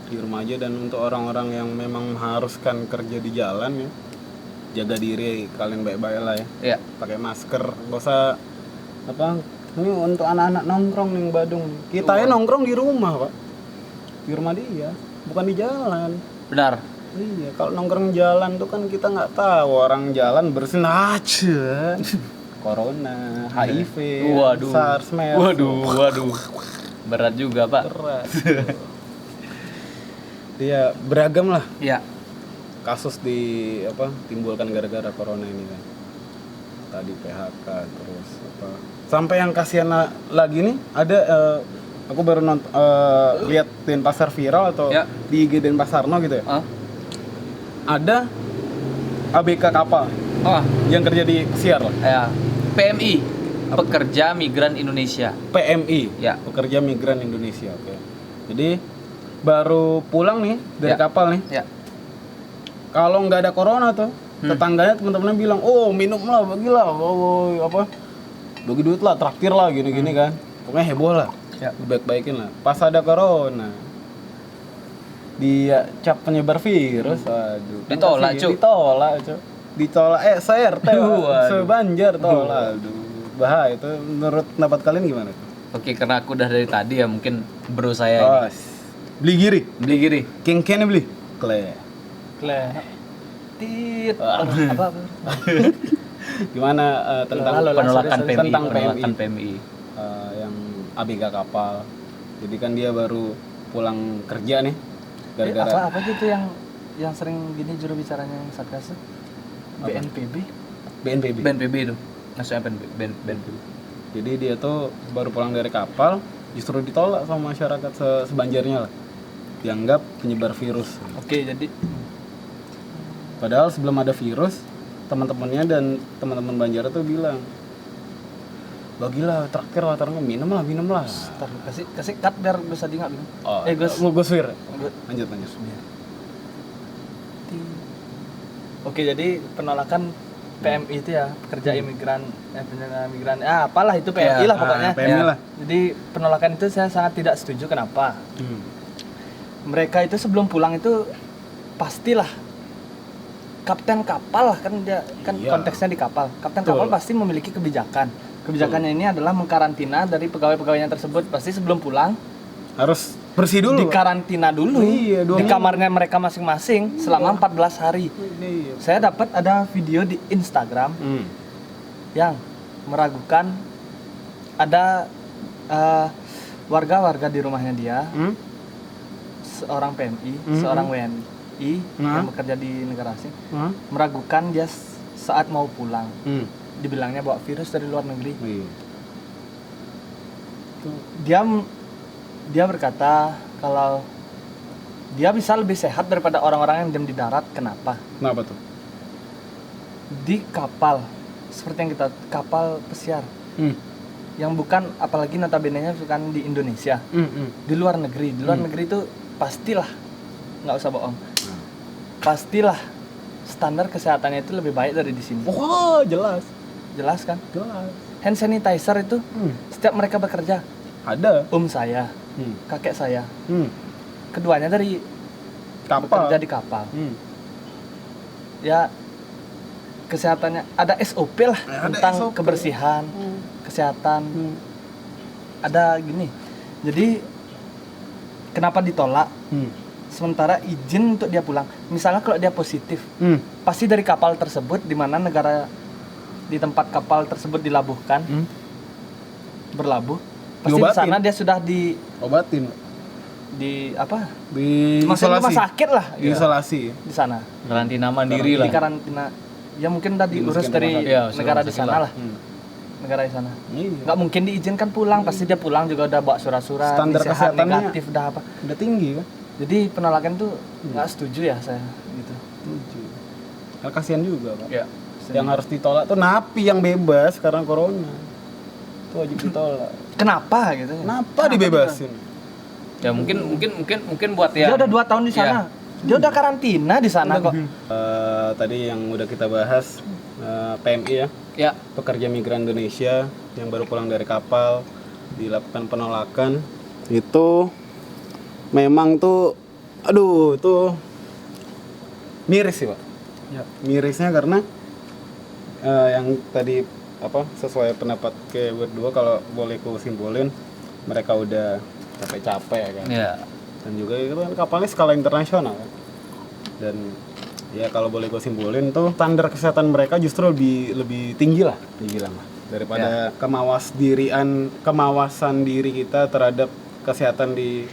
Di rumah aja. Dan untuk orang-orang yang memang mengharuskan kerja di jalan ya, jaga diri kalian baik-baik lah ya. Iya. Pakai masker. Gak usah ini untuk anak-anak nongkrong nih Badung. Kita ya nongkrong di rumah Pak. Di rumah dia, bukan di jalan. Benar. Iya, kalau nongkrong jalan tuh kan kita nggak tahu orang jalan bersin aja. corona, HIV, Waduh. SARS, MERS. Waduh. Berat juga, Pak. Berat. Dia beragam lah Ya. kasus timbulkan gara-gara corona ini kan. Tadi PHK terus sampai yang kasihan lagi nih ada aku baru lihat Denpasar viral atau Ya. di IG Denpasarno gitu ya. Ada ABK kapal yang kerja di Siar lah. Ya. PMI, Pekerja Migran Indonesia. PMI, Ya. Pekerja Migran Indonesia. Oke. Jadi baru pulang nih dari Ya. kapal nih. Ya. Kalau nggak ada corona tuh, tetangganya teman-temannya bilang, oh minum lah, bagilah, bagi duit lah, traktir lah, gini-gini kan. Pokoknya heboh lah, baik-baikin lah. Pas ada corona, dia cap penyebar virus, aduh. Ditolak, Cuk. Ditolak, CRT, sebanjar tolak, aduh. Bahaya itu. Menurut pendapat kalian gimana tuh? Oke, karena aku udah dari tadi ya mungkin bro saya ini. Beli giri, Beli gini. King-Ken beli, Kle. Tit. Ah. Apa? Gimana tentang Penolakan PMI, tentang penolakan PMI. PMI. Yang ABK kapal. Jadi kan dia baru pulang kerja nih gara-gara Apa gitu yang sering gini juru bicaranya yang Satgas tuh? BNPB. BNPB itu. Maksudnya BNPB. Jadi dia tuh baru pulang dari kapal justru ditolak sama masyarakat sebanjarnya lah. Dianggap penyebar virus. Oke, jadi Padahal sebelum ada virus, teman-temannya dan teman-teman Banjar tuh bilang, bagilah traktir lah, minum lah. ntar kasih cut biar bisa diingat gitu. Gus. Gue suir. Lanjut. Oke, jadi penolakan PMI itu ya, pekerja migran, apalah itu PMI lah pokoknya. PMI lah. Jadi penolakan itu saya sangat tidak setuju. Kenapa? Mereka itu sebelum pulang itu pastilah kapten kapal lah, kan dia kan Iya. konteksnya di kapal. Kapten Betul. kapal pasti memiliki kebijakan. Kebijakannya ini adalah mengkarantina dari pegawai-pegawainya tersebut. Pasti sebelum pulang Harus bersih dulu. dikarantina dulu Iya, 2 di minggu. kamarnya mereka masing-masing selama 14 hari. Iya. Saya dapat ada video di Instagram yang meragukan ada warga-warga di rumahnya dia, seorang PMI, seorang WNI yang bekerja di negara asing, meragukan dia saat mau pulang. Dibilangnya bawa virus dari luar negeri. Dia berkata kalau dia bisa lebih sehat daripada orang-orang yang diam di darat. Kenapa? Kenapa tuh? Di kapal, seperti yang kita kapal pesiar, yang bukan, apalagi notabene-nya bukan di Indonesia, di luar negeri. Di luar negeri itu pastilah, nggak usah bohong, pastilah standar kesehatannya itu lebih baik dari di sini. Wah, jelas Kan? jelas. Hand sanitizer itu setiap mereka bekerja, Ada. saya, kakek saya, keduanya dari Kapal. bekerja di kapal. Ya, kesehatannya ada SOP lah Ada tentang SOP. kebersihan, kesehatan. Ada gini. Jadi kenapa ditolak? Sementara izin untuk dia pulang. Misalnya kalau dia positif, pasti dari kapal tersebut, di mana negara, di tempat kapal tersebut dilabuhkan, berlabuh. Pasti di Diobatin. sana dia sudah Obatin. di apa? Di Maksudnya isolasi. rumah sakit lah. Di isolasi. Di sana. Karantina mandiri Di lah. karantina. Ya mungkin udah diurus Dimasukin dari rumah sakit. Ya, negara rumah di sakit sana lah. lah. Negara di sana. Iya. Nggak mungkin diizinkan pulang, pasti dia pulang juga udah bawa surat-surat Standar sehat kesehatannya negatif dah apa. Udah tinggi kan? Jadi penolakan tuh nggak setuju ya saya gitu. Karena kasihan juga, Pak. Ya. Yang harus ditolak tuh napi yang bebas karena corona. Itu wajib ditolak. Kenapa gitu? Kenapa dibebasin? Ya mungkin buat Dia yang udah 2 tahun di sana. Dia udah karantina di sana kok. Tadi yang udah kita bahas PMI ya, Ya. Pekerja Migran Indonesia yang baru pulang dari kapal, dilakukan penolakan. Itu memang tuh, aduh, itu miris sih, Pak. Ya. Mirisnya karena yang tadi sesuai pendapat ke berdua, kalau boleh ku simpulin, mereka udah capek-capek kan. Ya. Dan juga itu kan kapalnya skala internasional kan. Dan ya kalau boleh gue simpulin tuh standar kesehatan mereka justru lebih tinggi lah dibilang lah daripada kemawasan diri kita terhadap kesehatan di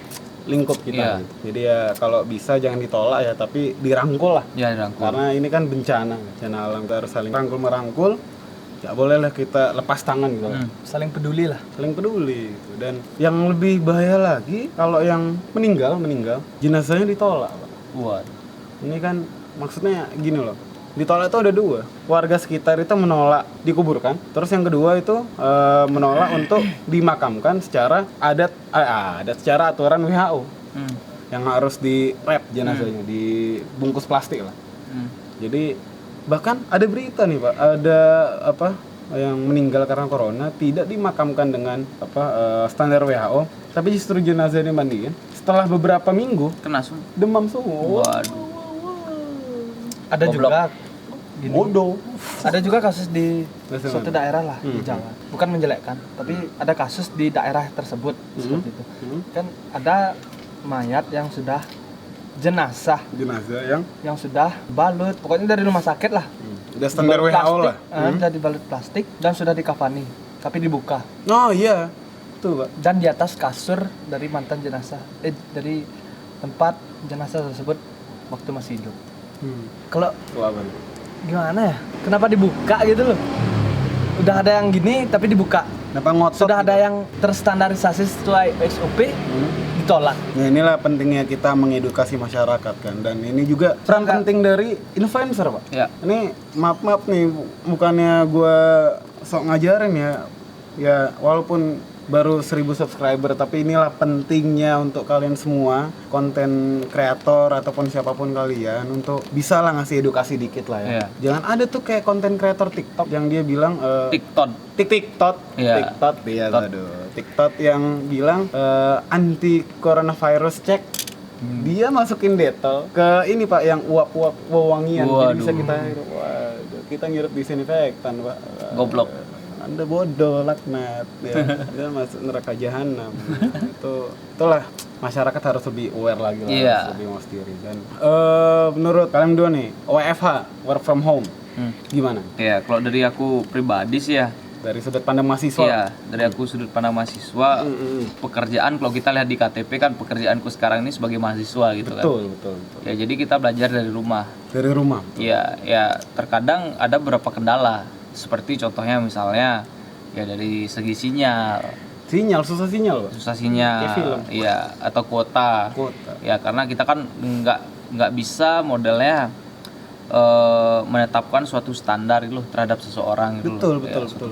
lingkup kita. Jadi ya kalau bisa jangan ditolak ya, tapi dirangkul lah. Ya, dirangkul. Karena ini kan bencana alam, kita harus saling merangkul. Gak boleh lah kita lepas tangan gitu. Saling peduli lah. Saling peduli gitu. Dan yang lebih bahaya lagi kalau yang meninggal jenazahnya ditolak. Waduh. Ini kan maksudnya gini loh. Ditolak itu ada dua. Warga sekitar itu menolak dikuburkan. Terus yang kedua itu menolak untuk dimakamkan secara adat secara aturan WHO. Yang harus di wrap jenazahnya, dibungkus plastik lah. Jadi bahkan ada berita nih Pak, ada yang meninggal karena corona tidak dimakamkan dengan standar WHO, tapi justru jenazah dimandiin. Setelah beberapa minggu Kena demam semua. Waduh. Ada juga gini. Bodoh. Ada juga kasus di suatu daerah lah di Jawa. Bukan menjelekkan, tapi ada kasus di daerah tersebut seperti itu. Kan ada mayat yang sudah jenazah yang sudah balut, pokoknya dari rumah sakit lah. Udah standar WHO lah. Sudah dibalut plastik dan sudah dikafani, tapi dibuka. Oh iya. Tuh, Pak. Dan di atas kasur dari mantan jenazah, dari tempat jenazah tersebut waktu masih hidup. Kalau gimana ya? Kenapa dibuka gitu loh? Udah ada yang gini tapi dibuka. Kenapa ngotot? Sudah ada yang terstandarisasi sesuai SOP, ditolak. Nah, inilah pentingnya kita mengedukasi masyarakat kan, dan ini juga peran penting dari influencer Pak. Ya. Ini maaf nih, bukannya gue sok ngajarin ya walaupun baru 1000 subscriber, tapi inilah pentingnya untuk kalian semua konten kreator ataupun siapapun kalian untuk bisa lah ngasih edukasi dikit lah ya. Iya. Jangan ada tuh kayak konten kreator TikTok yang dia bilang TikTok. TikTok yang bilang anti coronavirus cek. Dia masukin detol ke ini Pak yang uap-uap wewangian. Jadi bisa kita hirup. Waduh, kita ngirup disinfektan Pak. Goblok. Anda bodoh, laknat ya. Dia masuk neraka jahanam. Itulah masyarakat harus lebih aware lagi lah, harus lebih mawas diri. Dan menurut kalian berdua nih, WFH, work from home, gimana? Ya, kalau dari aku pribadi sih ya, dari sudut pandang mahasiswa. Iya, dari aku sudut pandang mahasiswa, pekerjaan kalau kita lihat di KTP kan pekerjaanku sekarang ini sebagai mahasiswa gitu kan. Betul. Ya, jadi kita belajar dari rumah. Dari rumah. Iya, ya terkadang ada beberapa kendala. Seperti contohnya misalnya ya dari segi susah sinyal Pak. Kayak film. Iya, atau kuota. Ya karena kita kan nggak bisa modelnya menetapkan suatu standar gitu terhadap seseorang gitu. Betul.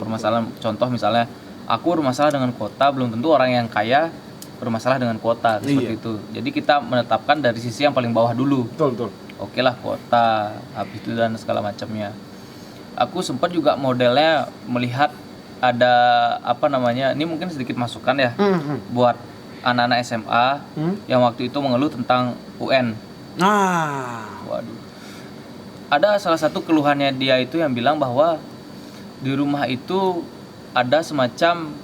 Permasalahan contoh misalnya aku bermasalah dengan kuota, belum tentu orang yang kaya bermasalah dengan kuota seperti itu. Jadi kita menetapkan dari sisi yang paling bawah dulu. Betul. Oke lah kuota, habis itu dan segala macamnya. Aku sempat juga modelnya melihat ada ini mungkin sedikit masukan ya buat anak-anak SMA yang waktu itu mengeluh tentang UN. Waduh. Ada salah satu keluhannya dia itu yang bilang bahwa di rumah itu ada semacam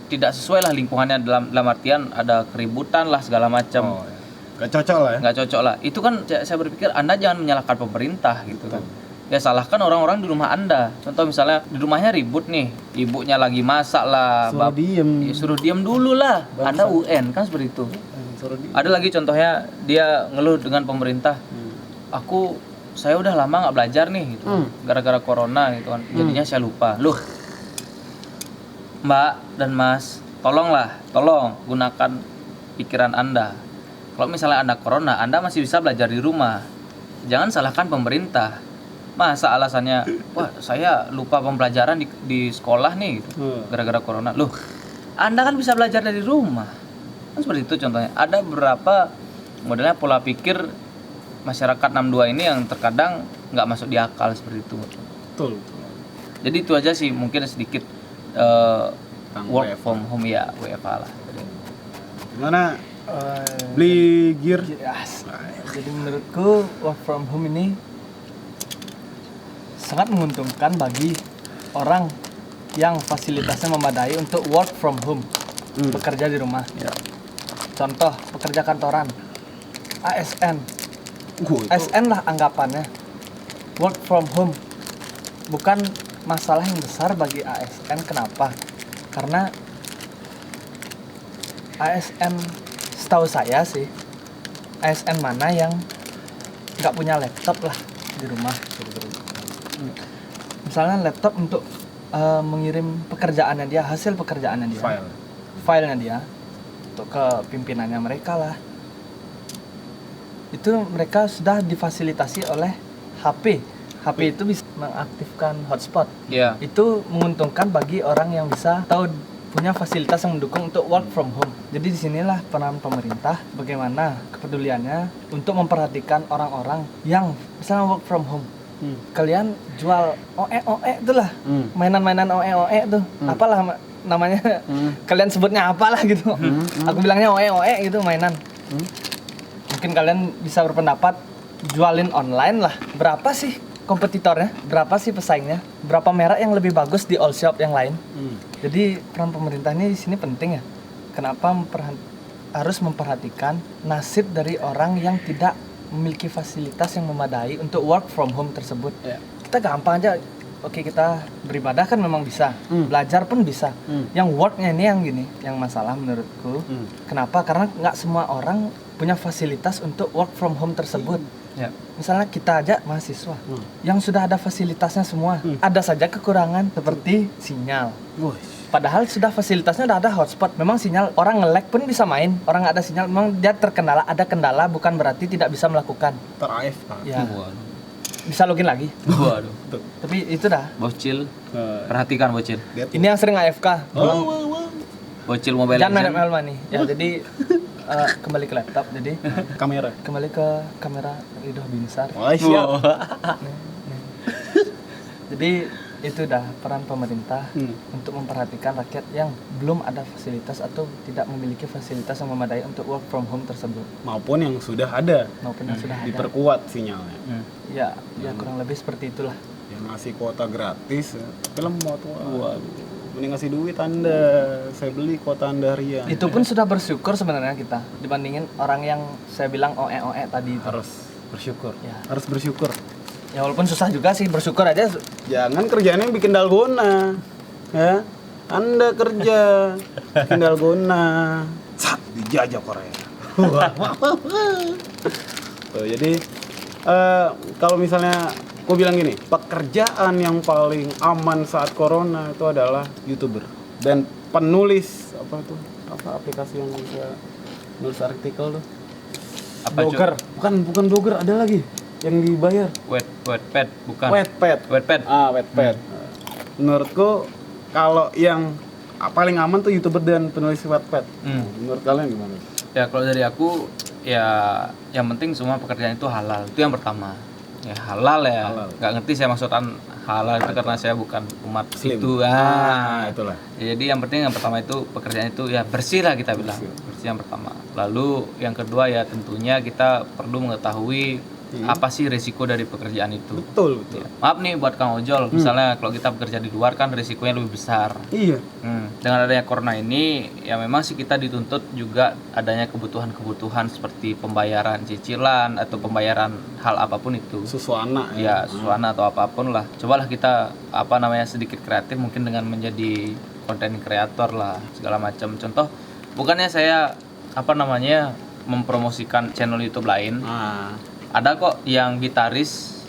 tidak sesuai lah lingkungannya, dalam artian ada keributan lah segala macam. Gak cocok lah. Itu kan saya berpikir Anda jangan menyalahkan pemerintah gitu kan. Ya salahkan orang-orang di rumah Anda. Contoh misalnya di rumahnya ribut nih, ibunya lagi masak lah, suruh diem dulu lah. Anda UN kan seperti itu. Ada lagi contohnya dia ngeluh dengan pemerintah. Saya udah lama nggak belajar nih gitu. Gara-gara corona gitu kan. Jadinya saya lupa. Loh, Mbak dan Mas, tolong gunakan pikiran Anda. Kalau misalnya Anda corona, Anda masih bisa belajar di rumah. Jangan salahkan pemerintah. Masa alasannya, wah saya lupa pembelajaran di sekolah nih gitu, gara-gara corona. Loh, Anda kan bisa belajar dari rumah. Kan seperti itu contohnya. Ada beberapa modelnya pola pikir masyarakat 62 ini yang terkadang nggak masuk di akal seperti itu. Betul. Jadi itu aja sih mungkin sedikit work from home ya, WFH lah. Gimana? Beli gear? Jadi menurutku work from home ini sangat menguntungkan bagi orang yang fasilitasnya memadai untuk work from home, bekerja di rumah. Contoh, pekerja kantoran, ASN, Itu. ASN lah anggapannya. Work from home. Bukan masalah yang besar bagi ASN. Kenapa? Karena ASN, setahu saya sih, ASN mana yang nggak punya laptop lah di rumah. Misalnya laptop untuk mengirim pekerjaannya dia, hasil pekerjaannya dia, filenya dia untuk ke pimpinannya mereka lah. Itu mereka sudah difasilitasi oleh HP. HP itu bisa mengaktifkan hotspot. Iya. Itu menguntungkan bagi orang yang bisa tahu punya fasilitas yang mendukung untuk work from home. Jadi disinilah peran pemerintah, bagaimana kepeduliannya untuk memperhatikan orang-orang yang misalnya work from home. Kalian jual OE itulah, mainan-mainan OE tuh, apalah namanya, kalian sebutnya apalah gitu. Aku bilangnya OE gitu mainan. Mungkin kalian bisa berpendapat jualin online lah. Berapa sih kompetitornya? Berapa sih pesaingnya? Berapa merek yang lebih bagus di all shop yang lain? Jadi peran pemerintah ini di sini penting ya. Kenapa harus memperhatikan nasib dari orang yang tidak memiliki fasilitas yang memadai untuk work from home tersebut. Kita gampang aja. Oke, kita beribadah kan memang bisa, belajar pun bisa. Yang worknya ini yang gini, yang masalah menurutku. Kenapa? Karena nggak semua orang punya fasilitas untuk work from home tersebut. Misalnya kita aja mahasiswa, yang sudah ada fasilitasnya semua, ada saja kekurangan seperti sinyal. Padahal sudah fasilitasnya udah ada hotspot. Memang sinyal, orang nge-lag pun bisa main. Orang nggak ada sinyal, memang dia terkendala. Ada kendala bukan berarti tidak bisa melakukan. Ter-AFK. Ya. Bisa login lagi. Waduh. Tapi itu dah. Bocil, perhatikan bocil. Ini yang sering AFK. Bocil Mobile Jangan Legends. main nih. Ya jadi kembali ke laptop. Jadi Kamera. kembali ke kamera Ridho Binsar. Wah, siap. Jadi itu dah peran pemerintah untuk memperhatikan rakyat yang belum ada fasilitas atau tidak memiliki fasilitas yang memadai untuk work from home tersebut, Maupun yang sudah ada. maupun yang sudah ada. Diperkuat sinyalnya. Ya kurang lebih seperti itulah. Yang ngasih kuota gratis, film mau tua. Mending ngasih duit Anda. Saya beli kuota Anda harian. Itu pun sudah bersyukur sebenarnya kita dibandingin orang yang saya bilang OE tadi itu. Harus bersyukur. Ya. Harus bersyukur. Ya walaupun susah juga sih, bersyukur aja. Jangan kerjanya bikin dalgona. Ya. Anda kerja bikin dalgona. Sat dijajah Korea. Tuh, jadi kalau misalnya aku bilang gini, pekerjaan yang paling aman saat corona itu adalah YouTuber dan penulis apa aplikasi yang bisa nulis artikel tuh. Apa, Cuk? Blogger, bukan blogger, ada lagi yang dibayar. Wattpad, bukan. Wattpad. Wattpad. Menurutku kalau yang paling aman tuh YouTuber dan penulis Wattpad. Menurut kalian gimana? Ya kalau dari aku ya yang penting semua pekerjaan itu halal. Itu yang pertama. Ya halal ya. Nggak ngerti saya maksudkan halal itu karena saya bukan umat Muslim. itu. Itulah. Ya, jadi yang penting yang pertama itu pekerjaan itu ya bersih lah kita bilang. Bersih yang pertama. Lalu yang kedua ya tentunya kita perlu mengetahui apa sih risiko dari pekerjaan itu. Betul. Ya. Maaf nih buat Kang Ojol, misalnya kalau kita bekerja di luar kan risikonya lebih besar. Iya. Dengan adanya corona ini ya memang sih kita dituntut juga adanya kebutuhan-kebutuhan seperti pembayaran cicilan atau pembayaran hal apapun itu. Susu anak Ya, susu anak atau apapun lah. Cobalah kita sedikit kreatif mungkin dengan menjadi konten kreator lah segala macam. Contoh, bukannya saya mempromosikan channel YouTube lain. Ada kok yang gitaris,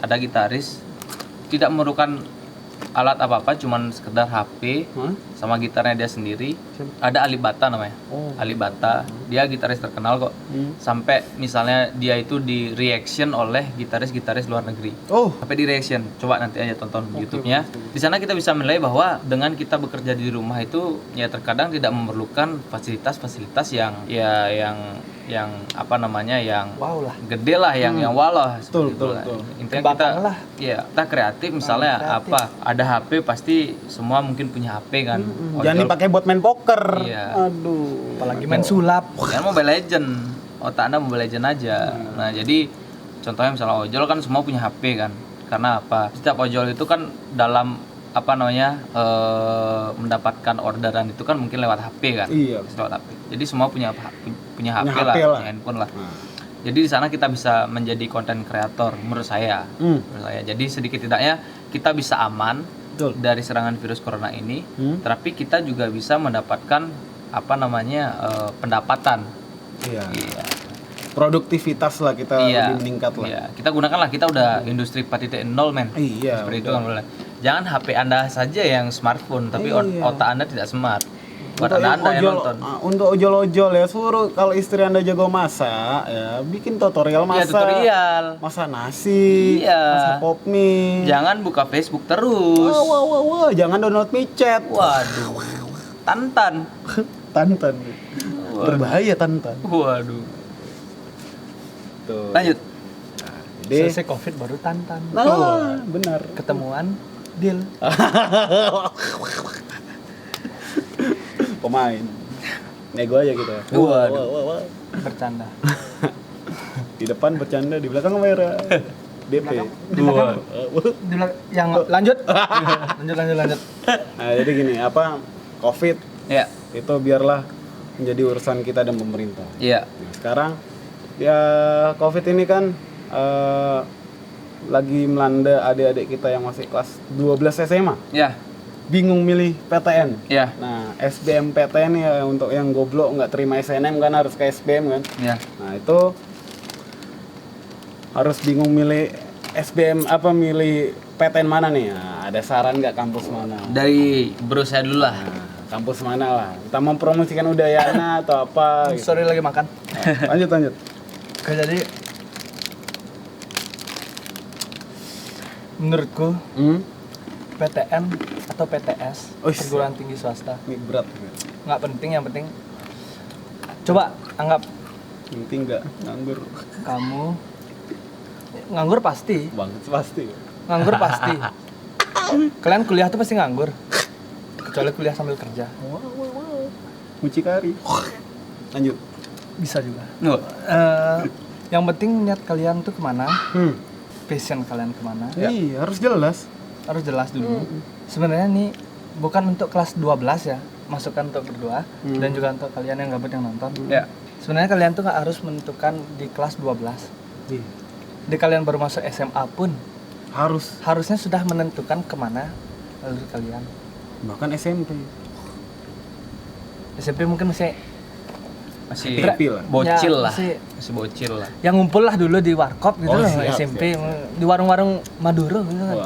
ada gitaris tidak memerlukan alat apa-apa, cuman sekedar HP sama gitarnya dia sendiri. Ada Alibata namanya. Alibata, dia gitaris terkenal kok. Sampai misalnya dia itu di reaction oleh gitaris-gitaris luar negeri. Sampai di reaction. Coba nanti aja tonton YouTube-nya. Di sana kita bisa menilai bahwa dengan kita bekerja di rumah itu ya terkadang tidak memerlukan fasilitas-fasilitas yang Wow lah. gede lah, yang wow lah. Betul. Intinya kita lah. ya kita kreatif misalnya ada HP pasti semua mungkin punya HP kan. Jangan dipakai buat main poker. Iya. Aduh. Apalagi main sulap. Kan Mobile Legend, otak Anda Mobile Legend aja. Nah jadi contohnya misalnya ojol kan semua punya HP kan. Karena apa? Setiap ojol itu kan dalam mendapatkan orderan itu kan mungkin lewat HP kan. Iya. Lewat HP. Jadi semua punya HP lah, punya handphone lah. Jadi di sana kita bisa menjadi konten kreator menurut saya. Menurut saya. Jadi sedikit tidaknya kita bisa aman Betul. dari serangan virus corona ini, tapi kita juga bisa mendapatkan pendapatan. Iya. Iya. Produktivitas lah kita Iya. lebih meningkat lah. Iya. Kita gunakanlah, kita udah industri 4.0 men. Iya. Seperti itu udah. kan boleh. Jangan HP Anda saja yang smartphone, tapi Iya. otak Anda tidak smart. Buat Untuk Anda yang nonton. Untuk ojol-ojol ya, suruh kalau istri Anda jago masak ya, bikin tutorial Iya, masak. tutorial. Masak nasi, Iya. masak pop mie. Jangan buka Facebook terus. Wah, jangan download micet. Waduh. Tantan. Tantan. Berbahaya Tantan. Waduh. Tuh. Lanjut. Jadi, Selesai covid baru tantan. benar. Ketemuan deal. Pemain. Nego aja gitu. Waduh. Wah. Bercanda. Di depan bercanda, di belakang merah. DP. Di belakang yang lanjut. lanjut. Nah, jadi gini, Covid Ya. itu biarlah menjadi urusan kita dan pemerintah. Iya. Nah, sekarang ya Covid ini kan lagi melanda adik-adik kita yang masih kelas 12 SMA. Ya. Bingung milih PTN. Ya. Nah, SBMPTN ya untuk yang goblok nggak terima SNM kan harus ke SBM kan. Ya. Nah, itu harus bingung milih milih PTN mana nih? Nah, ada saran nggak kampus mana? Dari bro saya dulu lah. Nah, kampus mana lah? Kita mempromosikan Udayana atau apa? Gitu. Sorry lagi makan. Lanjut. Oke, jadi menurutku PTN atau PTS, Uish. perguruan tinggi swasta, Ini berat. nggak penting, yang penting coba anggap Penting nggak nganggur? kamu nganggur pasti, Banget pasti. nganggur pasti. Kalian kuliah tuh pasti nganggur, kecuali kuliah sambil kerja. Mucikari. Lanjut. Bisa juga. Nuh. Yang penting niat kalian tuh kemana, Hmm. passion kalian kemana, Iya, harus jelas. harus jelas dulu. Sebenarnya nih bukan untuk kelas 12 ya, masukan untuk berdua dan juga untuk kalian yang gabut yang nonton. Ya. Sebenarnya kalian tuh nggak harus menentukan di kelas 12. Iya. Di kalian baru masuk SMA pun harusnya sudah menentukan kemana alur kalian. Bahkan SMP. SMP mungkin masih Masih Happy lah. bocil Ya, lah. masih- Masih bocil lah. yang ngumpul lah dulu di warkop gitu Oh, loh. siap, SMP di warung-warung Maduro gitu kan.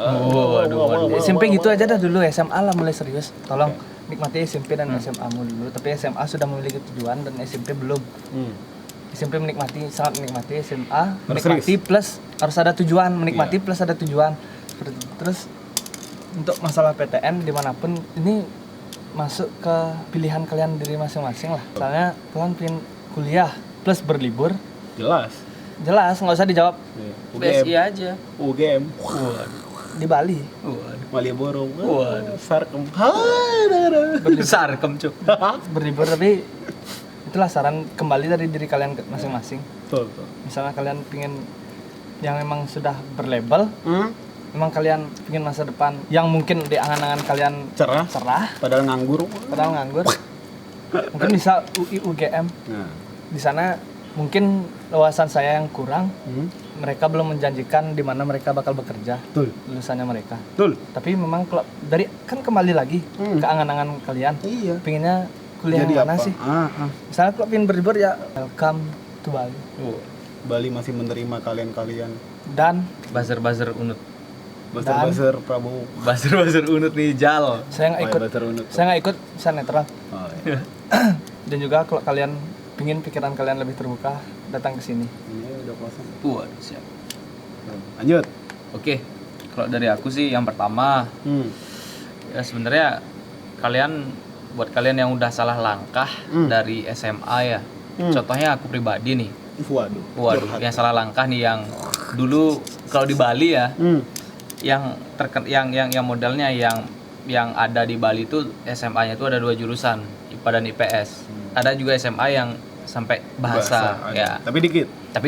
Di SMP gitu aja dah dulu. SMA lah mulai serius. Tolong nikmati SMP dan SMA mu dulu. Tapi SMA sudah memiliki tujuan dan SMP belum. SMP sangat menikmati, SMA Harus menikmati plus harus ada tujuan, menikmati plus ada tujuan. Seperti itu. Terus untuk masalah PTN dimanapun ini masuk ke pilihan kalian diri masing-masing lah. Soalnya kalian pengen kuliah plus berlibur, Jelas. jelas nggak usah dijawab BSI aja. UGM. di Bali. Malioboro. Waduh. Sarkem. Sarkem cuk. Berlibur, tapi itulah saran kembali dari diri kalian masing-masing. Betul. Misalnya kalian pengen yang memang sudah berlabel, memang kalian pengen masa depan yang mungkin di angan-angan kalian Cerah. Padahal nganggur. padahal nganggur, mungkin bisa UI UGM. Nah. Di sana mungkin wawasan saya yang kurang, mereka belum menjanjikan di mana mereka bakal bekerja, Betul. lulusannya mereka. Betul. Tapi memang kalau dari kan kembali lagi ke angan-angan kalian, Iya. pengennya kuliah Jadi mana apa? sih? Ah. Misalnya kalau pengen berlibur ya welcome to Bali. Bali masih menerima kalian-kalian. Dan Buzzer unut. Buzzer Prabowo. Buzzer unut nih Jal. saya nggak ikut, Buzzer unut. saya nggak ikut, saya netral. Oh, iya. Dan juga kalau kalian pingin pikiran kalian lebih terbuka, datang ke sini. Ini udah kosong. Waduh, siap. Lanjut. Oke. Kalau dari aku sih yang pertama, ya sebenarnya buat kalian yang udah salah langkah dari SMA ya. Contohnya aku pribadi nih. Waduh, yang salah langkah nih yang dulu kalau di Bali ya, yang modelnya yang ada di Bali itu SMA-nya itu ada 2 jurusan, IPA dan IPS. Ada juga SMA yang sampai bahasa ya. Tapi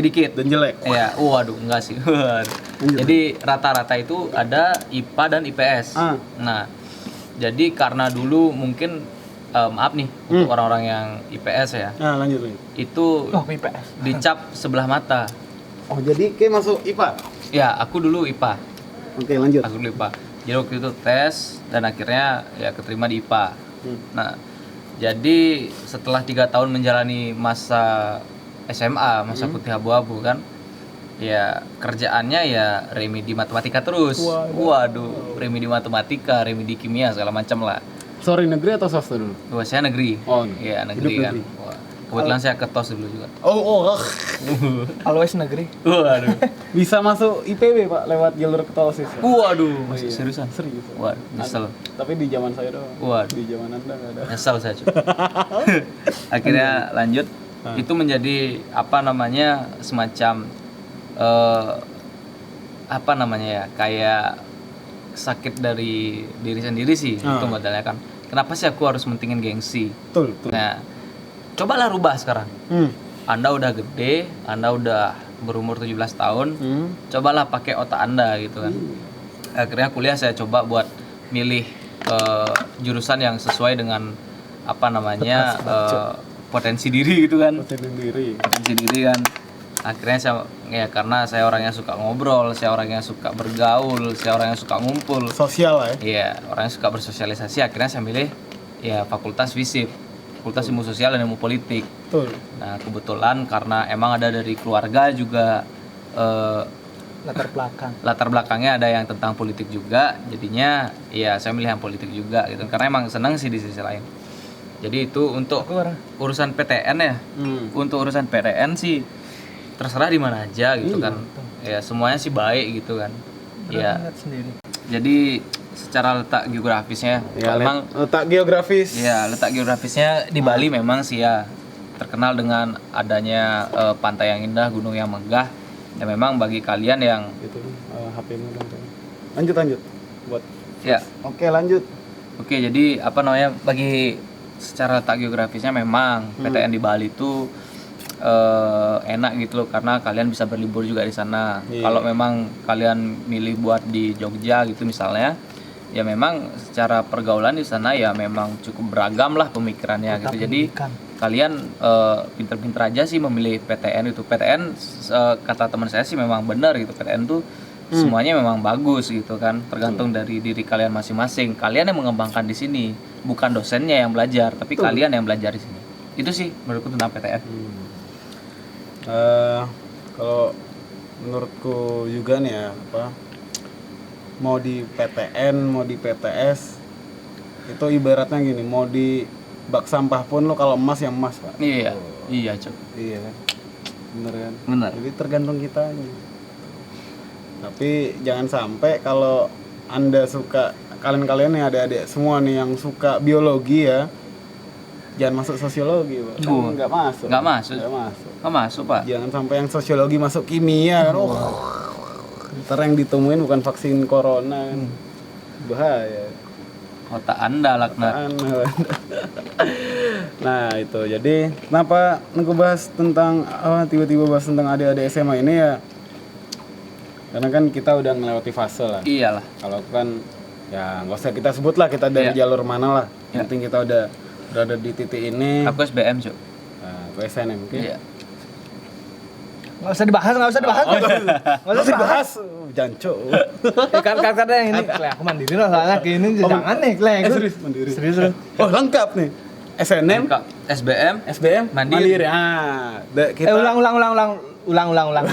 dikit Dan jelek. Ya, waduh, enggak sih. Jadi rata-rata itu ada IPA dan IPS. Nah, jadi karena dulu mungkin maaf nih untuk orang-orang yang IPS ya. Nah, lanjut. Itu Oh, IPS. dicap sebelah mata. Oh, jadi kayak masuk IPA. Ya, aku dulu IPA. Oke, lanjut. Aku dulu IPA. Jadi waktu itu tes dan akhirnya ya keterima di IPA. Nah, jadi setelah 3 tahun menjalani masa SMA, masa putih abu-abu kan, ya kerjaannya ya remedi matematika terus. Waduh, remedi matematika, remedi kimia segala macam lah. Sorry, negeri atau swasta dulu? Wah, saya negeri. Oh, Iya, negeri hidup kan. negeri. Wah, kebetulan saya ke TOS dulu juga. Oh. Always negeri. Waduh. Bisa masuk IPB, Pak, lewat jalur ketolosis. Waduh, masih seriusan. Serius. Wah, nyesel. Tapi di zaman saya doang. Waduh. Di zaman Anda enggak ada. Nyesel saya cuy. Akhirnya lanjut. Itu menjadi apa namanya semacam apa namanya ya, kayak sakit dari diri sendiri sih itu modalnya kan. Kenapa sih aku harus mentingin gengsi? Betul. Nah, cobalah rubah sekarang. Anda udah gede, Anda udah berumur 17 tahun, cobalah pakai otak Anda gitu kan. Akhirnya kuliah saya coba buat milih jurusan yang sesuai dengan apa namanya potensi diri gitu kan. Potensi diri kan. Akhirnya saya ya karena saya orangnya suka ngobrol, saya orangnya suka bergaul, saya orangnya suka ngumpul. Sosial lah ya. Iya, orangnya suka bersosialisasi. Akhirnya saya milih ya Fakultas FISIP, Fakultas Ilmu Sosial dan Ilmu Politik. Betul. Nah, kebetulan karena emang ada dari keluarga juga latar belakangnya ada yang tentang politik juga, jadinya ya saya milih yang politik juga gitu. Karena emang senang sih di sisi lain. Jadi itu untuk urusan PTN ya. Untuk urusan PTN sih terserah di mana aja gitu kan. Ya semuanya sih baik gitu kan. Ya. Jadi secara letak geografisnya Ya, memang letak geografis. ya letak geografisnya di Bali memang sih ya terkenal dengan adanya pantai yang indah, gunung yang megah. Ya memang bagi kalian yang Gitu. HP-mu dong. Lanjut. Buat. ya Oke, lanjut. oke, jadi apa namanya bagi secara letak geografisnya memang PTN di Bali itu enak gitu loh karena kalian bisa berlibur juga di sana. Kalau memang kalian milih buat di Jogja gitu misalnya, ya memang secara pergaulan di sana ya memang cukup beragam lah pemikirannya gitu. Jadi kalian pinter-pinter aja sih memilih PTN itu. PTN kata teman saya sih memang benar gitu. PTN tuh semuanya memang bagus gitu kan. Tergantung dari diri kalian masing-masing. Kalian yang mengembangkan di sini, bukan dosennya yang belajar, tapi kalian yang belajar di sini. Itu sih menurutku tentang PTN. Kalau menurutku juga nih ya mau di PTN mau di PTS itu ibaratnya gini, mau di bak sampah pun lo kalau emas yang emas, Pak. Iya cok. Iya kan, bener kan. Bener. Jadi tergantung kitanya. Tapi jangan sampai kalau Anda suka, kalian nih adik-adik semua nih yang suka biologi ya, jangan masuk sosiologi, Pak. Nggak masuk. Nggak masuk, Pak. Jangan sampai yang sosiologi masuk kimia kan. Ntar yang ditemuin bukan vaksin corona kan. Bahaya. Otak Anda laknat. Nah itu, jadi kenapa aku bahas tentang tiba-tiba bahas tentang adik-adik SMA ini ya, karena kan kita udah melewati fase lah. Iyalah. Kalau kan ya nggak usah kita sebut lah kita dari jalur mana lah. Yang penting kita udah berada di titik ini. Aku SBM cok. Nah, aku SNM, oke? Iya. Nggak usah dibahas. Nggak usah dibahas. Janco. Kan yang ini, aku mandiri lah soalnya gini, jangan nih, Serius mandiri. Serius. Oh lengkap nih. SNM, SBM, mandiri. Kita Ulang.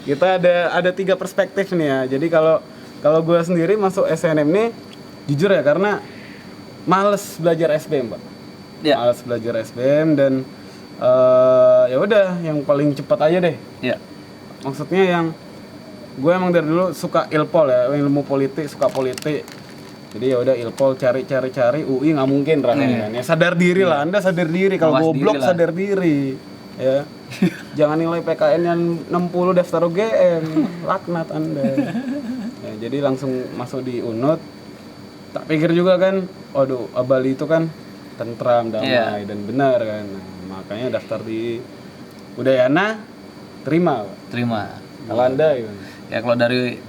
kita ada 3 perspektif nih ya. Jadi kalau gue sendiri masuk SNM nih jujur ya karena males belajar SBM, Pak. Ya. Males belajar SBM dan ya udah yang paling cepat aja deh. Iya. Maksudnya yang gue emang dari dulu suka ilpol ya, ilmu politik, suka politik. Jadi ya udah ilpol cari UI nggak mungkin rasanya kan. Ya sadar diri lah, Anda sadar diri, kalau goblok sadar diri. Ya. Jangan nilai PKN-nya 60 daftar UGM, laknat Anda. Ya, jadi langsung masuk di UNUD. Tak pikir juga kan, waduh, Bali itu kan tentram, damai dan benar kan. Nah, makanya daftar di Udayana, terima. Terima. Kalau Anda gimana? Ya kalau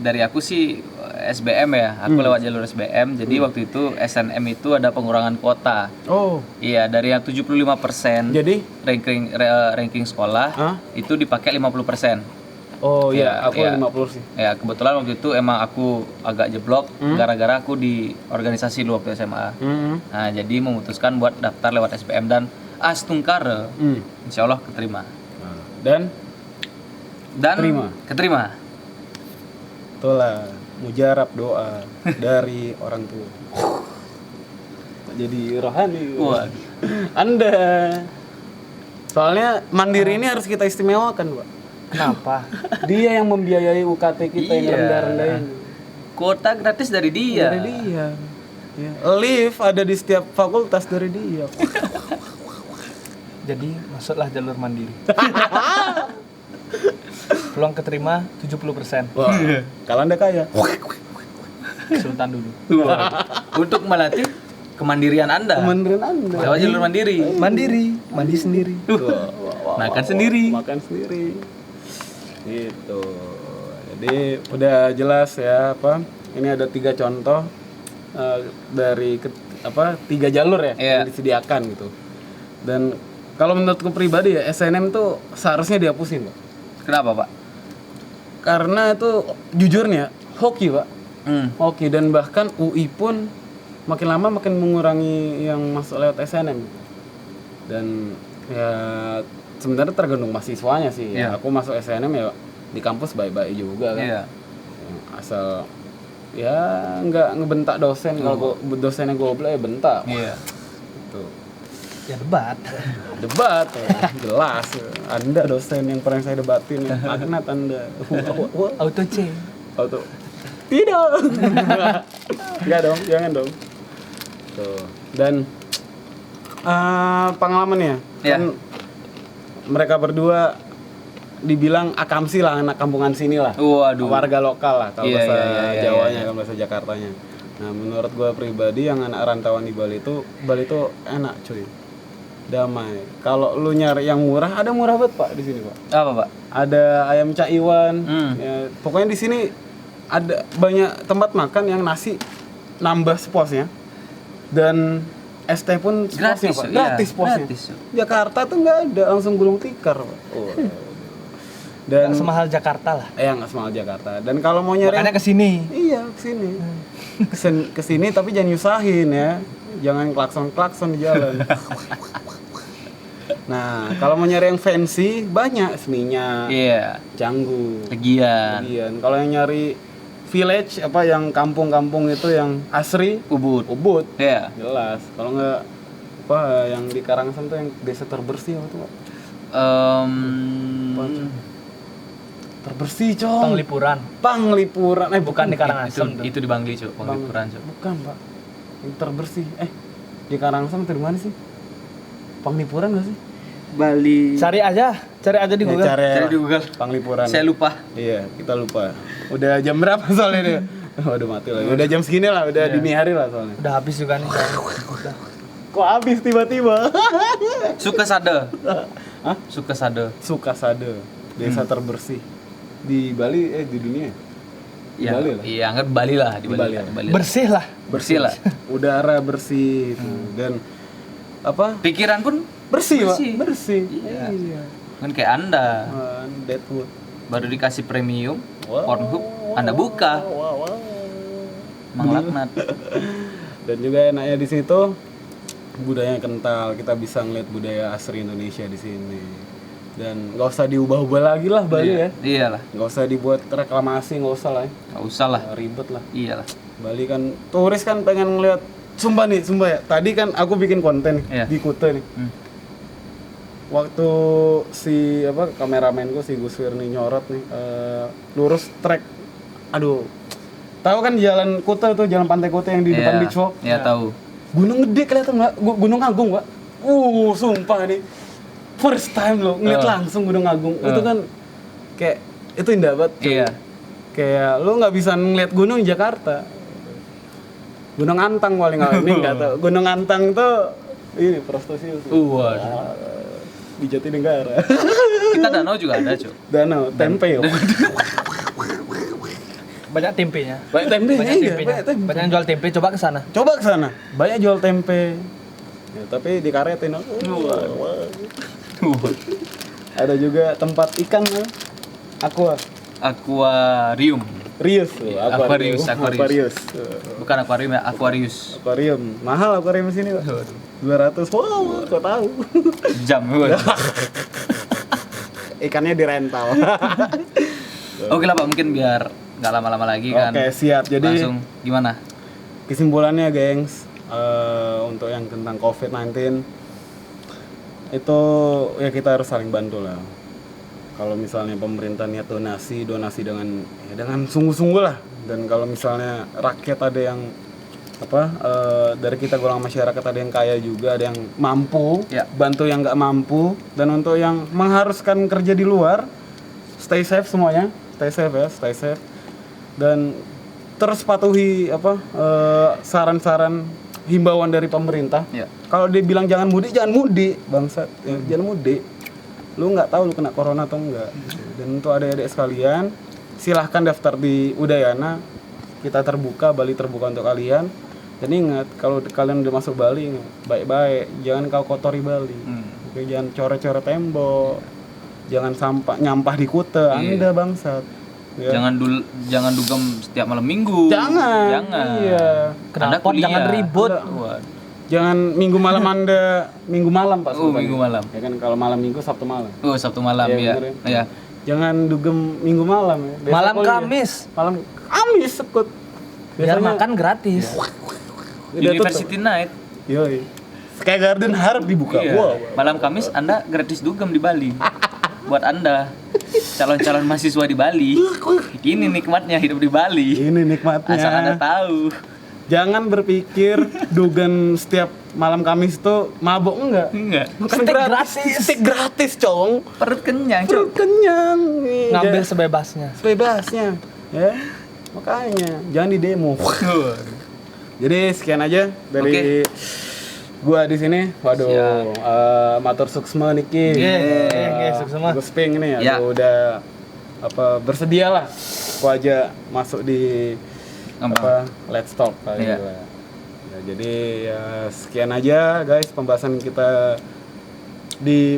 dari aku sih SBM ya, aku lewat jalur SBM. Jadi waktu itu SNM itu ada pengurangan kuota. Oh, Iya, dari yang 75% jadi? ranking sekolah itu dipakai 50%. Oh iya, Ya, aku iya. 50 sih. Ya, kebetulan waktu itu emang aku agak jeblok gara-gara aku di organisasi dulu waktu SMA. Nah, jadi memutuskan buat daftar lewat SBM dan astungkare. Insya Allah keterima. Dan Keterima. itulah mujarab doa dari orang tua. Jadi rohani. Wah. Anda. Soalnya mandiri ini harus kita istimewakan, Pak. Kenapa? Dia yang membiayai UKT kita yang Iya. rendah-rendah ini. Kuota gratis dari dia. Dari dia. Ya. Lift ada di setiap fakultas dari dia. Jadi masuklah jalur mandiri. Peluang keterima 70%. Wah, kalau Anda kaya. Sultan dulu. Untuk melatih kemandirian Anda. Kementerian Anda. Lewat jalur mandiri. Mandiri, mandi sendiri. Makan sendiri. Makan sendiri. Gitu. Jadi udah jelas ya apa? Ini ada 3 contoh dari 3 jalur ya yang disediakan gitu. Dan kalau menurutku pribadi ya SNM tuh seharusnya dihapusin, Pak. Kenapa, Pak? Karena itu jujurnya hoki, Pak. Hoki dan bahkan UI pun makin lama makin mengurangi yang masuk lewat SNM. Dan ya sebenarnya tergantung mahasiswanya sih. Ya, aku masuk SNM ya di kampus baik-baik juga kan. Iya. Asal ya nggak ngebentak dosen. Kalau dosennya goblok ya bentak. Iya. Tuh. Ya debat. Debat ya. Jelas. Anda dosen yang pernah saya debatin ya. Magnat Anda. Auto C. Auto. Tidak. Enggak dong, jangan dong. Tuh. Dan pengalamannya kan mereka berdua dibilang akamsi lah, anak kampungan sini lah. Waduh. Warga lokal lah kalau Iya, bahasa iya, iya, Jawanya, iya. kalau bahasa Jakartanya. Nah, menurut gue pribadi yang anak rantauan di Bali itu enak cuy. Damai. Kalau lu nyari yang murah, ada murah banget Pak di sini, Pak. Apa, Pak? Ada ayam Cak Iwan. Ya, pokoknya di sini ada banyak tempat makan yang nasi nambah sepuasnya. Dan ST pun sepuasnya, Gratis, Pak. iya. Gratis sepuasnya. Gratis. Jakarta tuh nggak ada, langsung gulung tikar, Pak. Dan Nggak semahal Jakarta lah. nggak semahal Jakarta. Dan kalau mau nyari Makanya kesini. iya, kesini. Kesini tapi jangan nyusahin ya. Jangan klakson-klakson di jalan. Nah, kalau mau nyari yang fancy banyak Seminyak, Iya. Canggu, Legian. Legian. Kalau yang nyari village apa yang kampung-kampung itu yang asri, Ubud. Ubud. Iya. Jelas. Kalau nggak apa yang di Karangsem tuh yang desa terbersih apa tuh, Pak? Terbersih, Cong. Penglipuran. Panglipuran. Bukan di Karangasem tuh. Itu di Bangli, Cuk. Penglipuran, Cuk. Bukan, Pak. Yang terbersih. Di Karangsem atau di mana sih? Panglipuran nggak sih? Bali. Cari aja di Google. Cari di Google. Panglipuran. Saya lupa. Iya, kita lupa. Udah jam berapa soalnya nih? Udah mati lagi. Udah jam segini lah, udah dini hari lah soalnya. Udah habis juga nih. Udah. Kok habis tiba-tiba? Sukasade. Hah? Sukasade. Sukasade, desa terbersih di Bali, di dunia. Di Ya, Bali lah. iya, anggap Bali lah, di Di Bali. Bali lah, ya. di Bali lah. Bersih lah. Bersih lah. Udara bersih dan apa? Pikiran pun Bersih, Pak. Bersih. Bersih. Iya. kan kayak Anda Deadwood. baru dikasih premium Wow. Pornhub Anda buka Wow. menglaknat. Dan juga enaknya di situ budayanya kental, kita bisa ngeliat budaya asli Indonesia di sini. Dan nggak usah diubah-ubah lagi lah Bali ya. Iyalah, Nggak usah dibuat reklamasi, nggak usah lah ya. nggak usah lah. Ribet lah. Iyalah. Bali kan turis kan pengen ngeliat, sumpah ya. Tadi kan aku bikin konten nih, Iya. di Kuta nih. Waktu si kameramenku si Gus Firni nyorot nih lurus trek. Aduh. Tahu kan jalan Kuta tuh, jalan pantai Kuta yang di depan Beach Walk? Iya, tahu. Gunung gede kelihatan Mbak, Gunung Agung Mbak. Sumpah nih. First time loh ngeliat langsung Gunung Agung. Itu kan kayak itu indah banget. Cuy. Iya. Kayak lu nggak bisa ngeliat gunung di Jakarta. Gunung Antang paling nggak ini nggak tahu. Gunung Antang tuh ini Prostosius. Di Jatinegara. Kita danau juga ada, Cuk. Danau, tempe. banyak tempenya. Banyak tempe, Banyak iya, tempenya. banyak tempe. Banyak yang jual tempe, coba ke sana. Coba ke sana, banyak jual tempe. Ya, tapi dikaretin. Ada juga tempat ikan, aqua. Akuarium. Rius, Aquarius. Bukan akuarium ya, Aquarius. Akuarium. Mahal akuarium sini, Pak. 200. Wow, kok tahu? Jam gue. Ikannya dirental. Oke lah Pak, mungkin biar nggak lama-lama lagi kan. Oke, siap. Jadi Langsung gimana? kesimpulannya, gengs, untuk yang tentang COVID-19 itu ya kita harus saling bantu lah. Kalau misalnya pemerintah niat donasi dengan sungguh-sungguh lah. Dan kalau misalnya rakyat ada yang dari kita golongan masyarakat ada yang kaya juga, ada yang mampu, Ya. bantu yang nggak mampu. Dan untuk yang mengharuskan kerja di luar, stay safe semuanya, stay safe. Dan terus patuhi saran-saran himbauan dari pemerintah. Ya. Kalau dia bilang jangan mudik bangsat, ya, jangan mudik. Lu nggak tahu lu kena corona atau enggak. Dan untuk adik-adik sekalian, silahkan daftar di Udayana. Kita terbuka, Bali terbuka untuk kalian. Dan ingat, kalau kalian udah masuk Bali, baik-baik, jangan kau kotori Bali. Oke, jangan coret-coret tembok, jangan nyampah di Kuta, Anda bangsat. Ya. Jangan dugem setiap malam minggu. Jangan. Iya. Anda Kenapa kuliah. jangan ribut? Waduh. Jangan minggu malam Pak. Oh, minggu malam. Ya kan kalau malam minggu Sabtu malam. Oh, Sabtu malam Iya, ya. bener Ya. Jangan dugem minggu malam ya. Besok Malam kuliah. Kamis. Malam Kamis sekut. Biar makan gratis. Udah University Night. tutup. Yoi. Sky Garden harap dibuka. Iya. Wow. Malam Kamis Anda gratis dugem di Bali. Buat Anda calon-calon mahasiswa di Bali. Ini nikmatnya hidup di Bali. Ini nikmatnya. Asal Anda tahu. Jangan berpikir dugen setiap malam Kamis tuh mabok enggak. Bukan Steak gratis. Steak gratis, cong. Perut kenyang, Cok. Perut kenyang. Nih, Ngambil sebebasnya. sebebasnya. Ya. Makanya jangan di demo. Jadi sekian aja dari gua di sini. Waduh, matur suksma niki. Suksma. Gus Ping ini Ya. udah bersedia lah. Gua aja masuk di Let's Talk kali Iya. lah. Ya, jadi ya sekian aja guys pembahasan kita di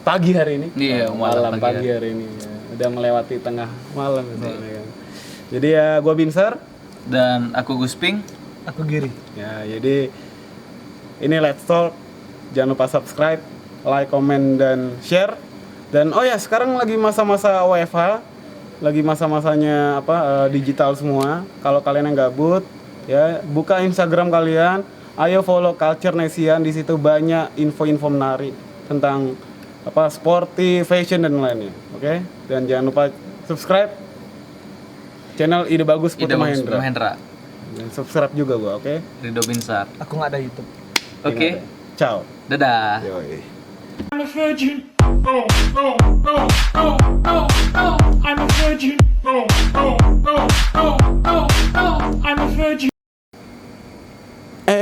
pagi hari ini. Iya, malam pagi hari ini. Ya. Udah melewati tengah malam misalnya kan. Jadi ya gua Binsar. Dan aku Gusping. Aku Giri. Ya, jadi ini Let's Talk. Jangan lupa subscribe, like, comment, dan share. Dan oh ya, sekarang lagi masa-masa WFH, lagi masa-masanya digital semua. Kalau kalian yang gabut, ya buka Instagram kalian. Ayo follow Culture Nesian, di situ banyak info-info menarik tentang sporty, fashion dan lainnya. Oke? Dan jangan lupa subscribe channel Ide Bagus Putu Mahendra. Dan subscribe juga gua, oke? Ridho Binsar. Aku nggak ada YouTube. Oke. Ciao. Dadah. Yoi. I'm a virgin. Oh, oh, oh, oh, oh, oh. I'm a virgin. Oh, oh, oh, oh, oh, oh.